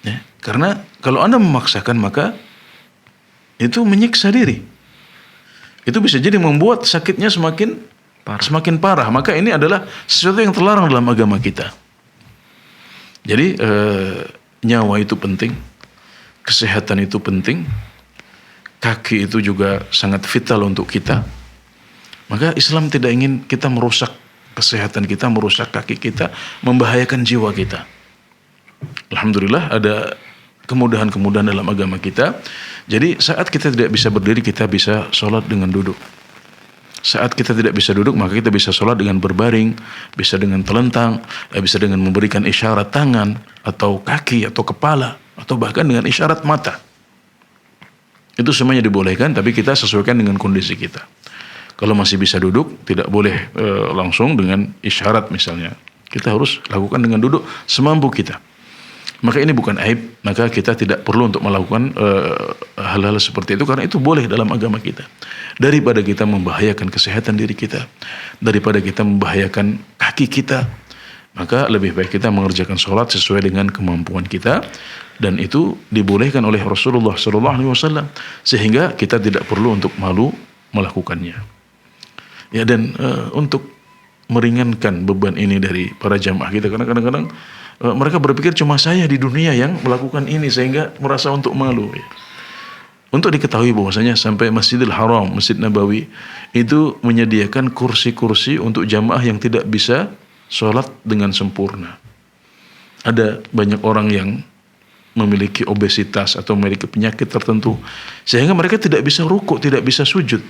Ya, karena kalau Anda memaksakan maka itu menyiksa diri. Itu bisa jadi membuat sakitnya semakin parah. Maka ini adalah sesuatu yang terlarang dalam agama kita. Jadi nyawa itu penting, kesehatan itu penting, kaki itu juga sangat vital untuk kita. Maka Islam tidak ingin kita merusak kesehatan kita, merusak kaki kita, membahayakan jiwa kita. Alhamdulillah ada kemudahan-kemudahan dalam agama kita. Jadi saat kita tidak bisa berdiri, kita bisa sholat dengan duduk. Saat kita tidak bisa duduk, maka kita bisa sholat dengan berbaring, bisa dengan telentang, bisa dengan memberikan isyarat tangan, atau kaki, atau kepala, atau bahkan dengan isyarat mata. Itu semuanya dibolehkan, tapi kita sesuaikan dengan kondisi kita. Kalau masih bisa duduk, tidak boleh langsung dengan isyarat misalnya. Kita harus lakukan dengan duduk semampu kita. Maka ini bukan aib, maka kita tidak perlu untuk melakukan hal-hal seperti itu karena itu boleh dalam agama kita. Daripada kita membahayakan kesehatan diri kita, daripada kita membahayakan kaki kita, maka lebih baik kita mengerjakan sholat sesuai dengan kemampuan kita, dan itu dibolehkan oleh Rasulullah SAW, sehingga kita tidak perlu untuk malu melakukannya. Ya, dan untuk meringankan beban ini dari para jamaah kita, karena kadang-kadang mereka berpikir cuma saya di dunia yang melakukan ini sehingga merasa untuk malu. Ya. Untuk diketahui bahwasanya sampai Masjidil Haram, Masjid Nabawi itu menyediakan kursi-kursi untuk jamaah yang tidak bisa sholat dengan sempurna. Ada banyak orang yang memiliki obesitas atau memiliki penyakit tertentu sehingga mereka tidak bisa rukuk, tidak bisa sujud.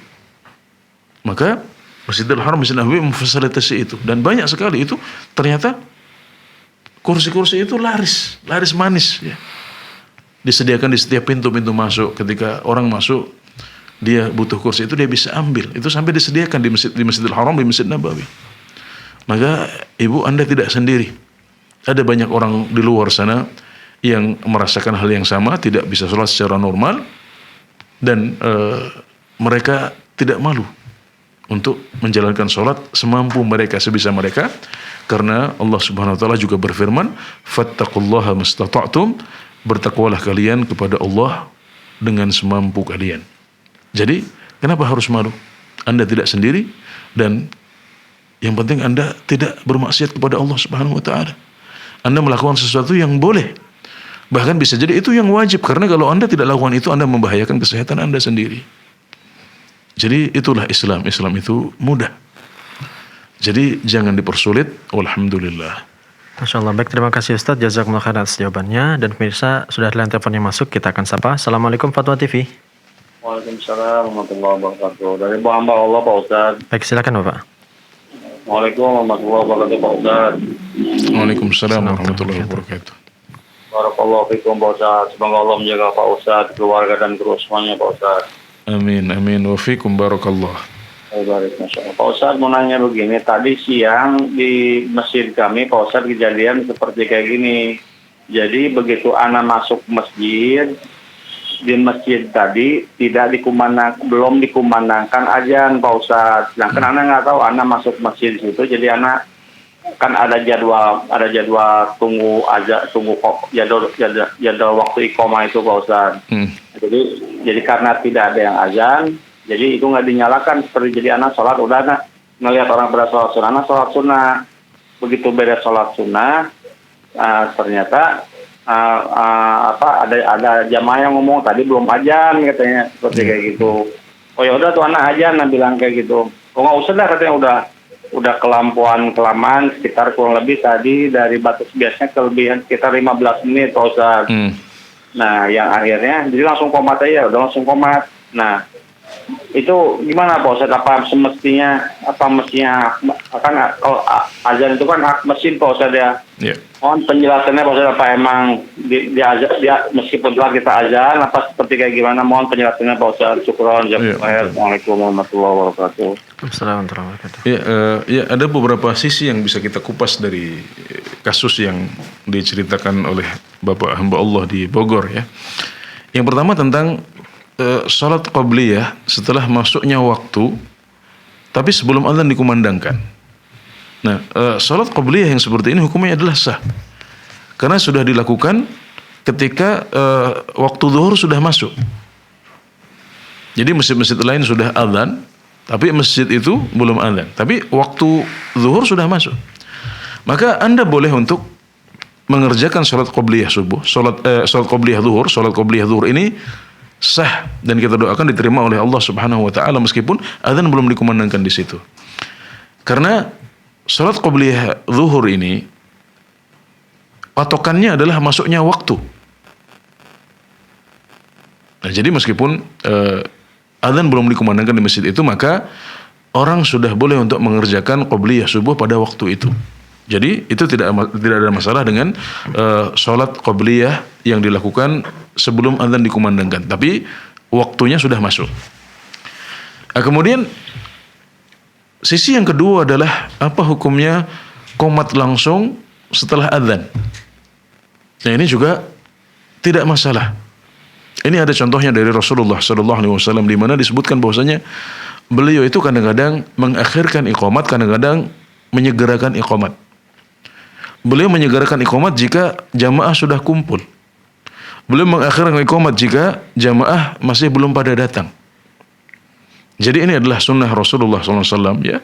Maka Masjidil Haram, Masjid Nabawi memfasilitasi itu, dan banyak sekali itu ternyata kursi-kursi itu laris manis ya. Disediakan di setiap pintu-pintu masuk. Ketika orang masuk dia butuh kursi itu dia bisa ambil. Itu sampai disediakan di Masjidil Haram, di Masjid Nabawi. Maka ibu, Anda tidak sendiri. Ada banyak orang di luar sana yang merasakan hal yang sama, tidak bisa sholat secara normal, dan mereka tidak malu untuk menjalankan sholat semampu mereka, sebisa mereka, karena Allah Subhanahu wa taala juga berfirman, fattaqullaha mastata'tum, bertakwalah kalian kepada Allah dengan semampu kalian. Jadi kenapa harus malu? Anda tidak sendiri, dan yang penting Anda tidak bermaksiat kepada Allah Subhanahu wa taala. Anda melakukan sesuatu yang boleh, bahkan bisa jadi itu yang wajib, karena kalau Anda tidak lakukan itu Anda membahayakan kesehatan Anda sendiri. Jadi itulah Islam. Islam itu mudah. Jadi jangan dipersulit. Alhamdulillah. Masya Allah. Baik, terima kasih Ustaz. Jazakumullah khairan atas jawabannya. Dan pemirsa, sudah ada line telepon yang masuk. Kita akan sapa. Assalamualaikum Fatwa TV. Waalaikumsalam warahmatullahi wabarakatuh. Dari Bu hamba Allah Pak Ustaz. Baik, silakan Bapak. Waalaikumsalam warahmatullahi wabarakatuh Pak Ustaz. Waalaikumsalam warahmatullahi wabarakatuh. Barakallahu fikum Pak Ustaz. Semoga Allah menjaga Pak Ustaz, keluarga dan kru semuanya Pak Ustaz. Amin, amin. Wa fikum barakallah. Baik, Masya Allah. Pak Ustaz mau nanya begini, tadi siang di masjid kami Pak Ustaz kejadian seperti kayak gini. Jadi begitu anak masuk masjid, di masjid tadi belum dikumandangkan azan Pak Ustaz. Nah, kan anak nggak tahu anak masuk masjid situ, jadi anak kan ada jadwal tunggu kok jadwal waktu iqomah itu Pak Ustaz. Jadi karena tidak ada yang azan, jadi itu nggak dinyalakan. Seperti jadi anak sholat udah anak ngelihat orang pada sholat sunnah, anak sholat sunnah. Begitu beda sholat sunnah, ternyata ada jamaah yang ngomong tadi belum azan katanya, seperti kayak gitu. Oh ya udah tuh anak azan, bilang kayak gitu. Oh nggak usah dah katanya, udah kelamaan sekitar kurang lebih tadi dari batas biasanya kelebihan sekitar 15 menit Pak Ustaz. Nah yang akhirnya jadi langsung komat aja, udah langsung komat. Nah itu gimana Pak Ustaz, apa mestinya kan kalau azan itu kan hak mesin Pak Ustaz ya. Mohon penjelasannya Pak Ustaz, apa emang dia meskipun telah kita azan apa seperti kayak gimana, mohon penjelasannya Pak Ustaz. Syukron. Assalamualaikum warahmatullahi wabarakatuh. Assalamualaikum warahmatullahi wabarakatuh. Ya, ada beberapa sisi yang bisa kita kupas dari kasus yang diceritakan oleh Bapak hamba Allah di Bogor ya. Yang pertama tentang salat qabliyah setelah masuknya waktu, tapi sebelum azan dikumandangkan. Nah, salat qabliyah yang seperti ini hukumnya adalah sah, karena sudah dilakukan ketika waktu zuhur sudah masuk. Jadi masjid-masjid lain sudah azan, tapi masjid itu belum azan, tapi waktu zuhur sudah masuk. Maka Anda boleh untuk mengerjakan salat qabliyah subuh, salat qabliyah zuhur ini sah, dan kita doakan diterima oleh Allah Subhanahu wa taala meskipun azan belum dikumandangkan di situ. Karena salat qabliyah zuhur ini patokannya adalah masuknya waktu. Nah, jadi meskipun azan belum dikumandangkan di masjid itu, maka orang sudah boleh untuk mengerjakan qabliyah subuh pada waktu itu. Jadi itu tidak ada masalah dengan sholat qabliyah yang dilakukan sebelum azan dikumandangkan, tapi waktunya sudah masuk. Nah, kemudian sisi yang kedua adalah apa hukumnya qomat langsung setelah azan. Nah, ini juga tidak masalah. Ini ada contohnya dari Rasulullah SAW di mana disebutkan bahwasanya beliau itu kadang-kadang mengakhirkan iqamat, kadang-kadang menyegerakan iqamat. Beliau menyegerakan iqamat jika jamaah sudah kumpul. Beliau mengakhirkan iqamat jika jamaah masih belum pada datang. Jadi ini adalah sunnah Rasulullah SAW ya.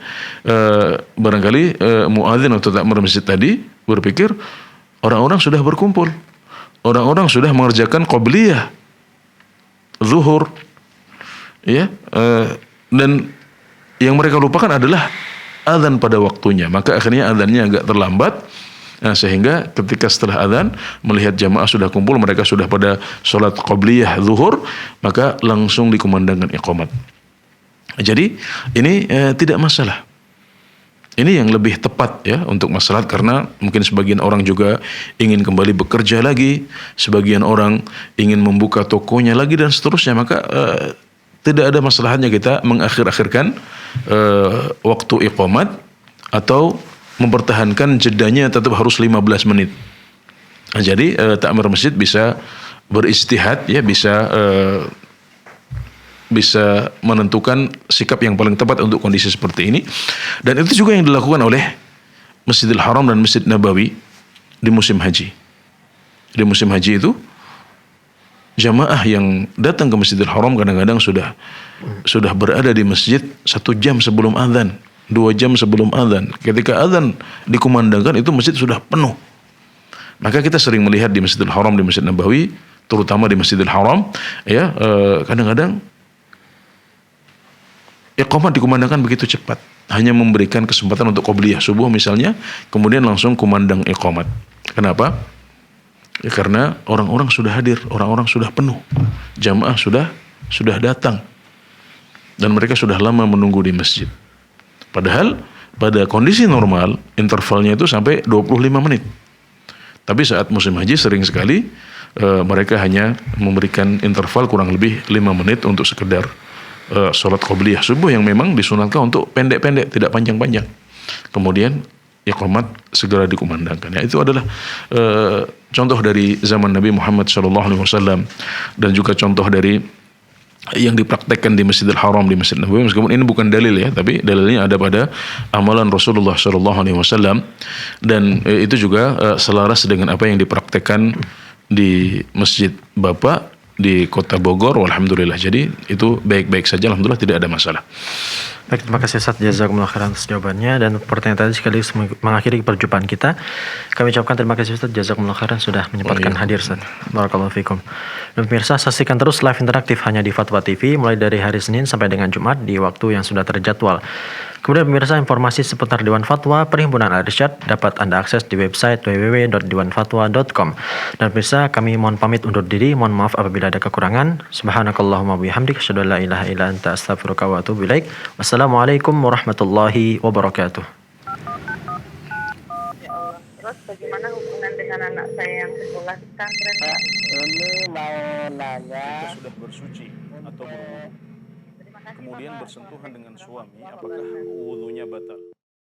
Barangkali muadzin atau takmir masjid tadi berpikir orang-orang sudah berkumpul, orang-orang sudah mengerjakan qabliyah zuhur, ya, dan yang mereka lupakan adalah azan pada waktunya. Maka akhirnya azannya agak terlambat. Nah, sehingga ketika setelah azan melihat jamaah sudah kumpul, mereka sudah pada sholat qabliyah zuhur, maka langsung dikumandangkan iqamat. Jadi ini tidak masalah. Ini yang lebih tepat ya untuk masalah, karena mungkin sebagian orang juga ingin kembali bekerja lagi, sebagian orang ingin membuka tokonya lagi dan seterusnya, maka tidak ada masalahnya kita mengakhir-akhirkan waktu iqamat atau mempertahankan jedanya tetap harus 15 menit. Nah, jadi takmir masjid bisa beristihad ya, bisa menentukan sikap yang paling tepat untuk kondisi seperti ini. Dan itu juga yang dilakukan oleh Masjidil Haram dan Masjid Nabawi di musim haji. Di musim haji itu jamaah yang datang ke Masjidil Haram kadang-kadang sudah berada di masjid 1 jam sebelum azan, 2 jam sebelum azan. Ketika azan dikumandangkan itu masjid sudah penuh. Maka kita sering melihat di Masjidil Haram, di Masjid Nabawi, terutama di Masjidil Haram, ya kadang-kadang iqamat dikumandangkan begitu cepat, hanya memberikan kesempatan untuk qabliyah subuh misalnya, kemudian langsung kumandang iqamat. Kenapa? Ya, karena orang-orang sudah hadir, orang-orang sudah penuh, jamaah sudah datang, dan mereka sudah lama menunggu di masjid. Padahal pada kondisi normal intervalnya itu sampai 25 menit. Tapi saat musim haji sering sekali mereka hanya memberikan interval kurang lebih 5 menit untuk sekedar sholat qabliyah subuh yang memang disunatkan untuk pendek-pendek, tidak panjang-panjang. Kemudian iqamat segera dikumandangkan. Ya, itu adalah contoh dari zaman Nabi Muhammad SAW, dan juga contoh dari yang dipraktekkan di Masjidil Haram, di Masjid Nabawi, meskipun ini bukan dalil ya, tapi dalilnya ada pada amalan Rasulullah SAW, dan itu juga selaras dengan apa yang dipraktekkan di Masjid Bapak di Kota Bogor, alhamdulillah. Jadi itu baik-baik saja, alhamdulillah, tidak ada masalah. Baik, terima kasih Ustaz, jazakumullah khairan atas jawabannya, dan pertanyaan tadi sekaligus mengakhiri perjumpaan kita. Kami ucapkan terima kasih Ustaz, jazakumullah khairan sudah menyempatkan hadir Ustaz. Barakallahu fikum. Dan pemirsa, saksikan terus live interaktif hanya di Fatwa TV mulai dari hari Senin sampai dengan Jumat di waktu yang sudah terjadwal. Kemudian pemirsa, informasi seputar Dewan Fatwa Perhimpunan Al-Irsyad dapat Anda akses di website www.dewanfatwa.com. Dan pemirsa, kami mohon pamit undur diri, mohon maaf apabila ada kekurangan. Subhanakallahumma bihamdik, asyhadu an la ilaha illa anta, astaghfiruka wa atubu ilaik. Wassalamualaikum warahmatullahi wabarakatuh. Ya Allah. Terus bagaimana hubungan dengan anak saya yang sekolah di pesantren, Pak? Ini mau nanya. Jika sudah bersuci atau berwudu, Terima kasih, kemudian Bapak. bersentuhan dengan suami, apakah wudunya batal?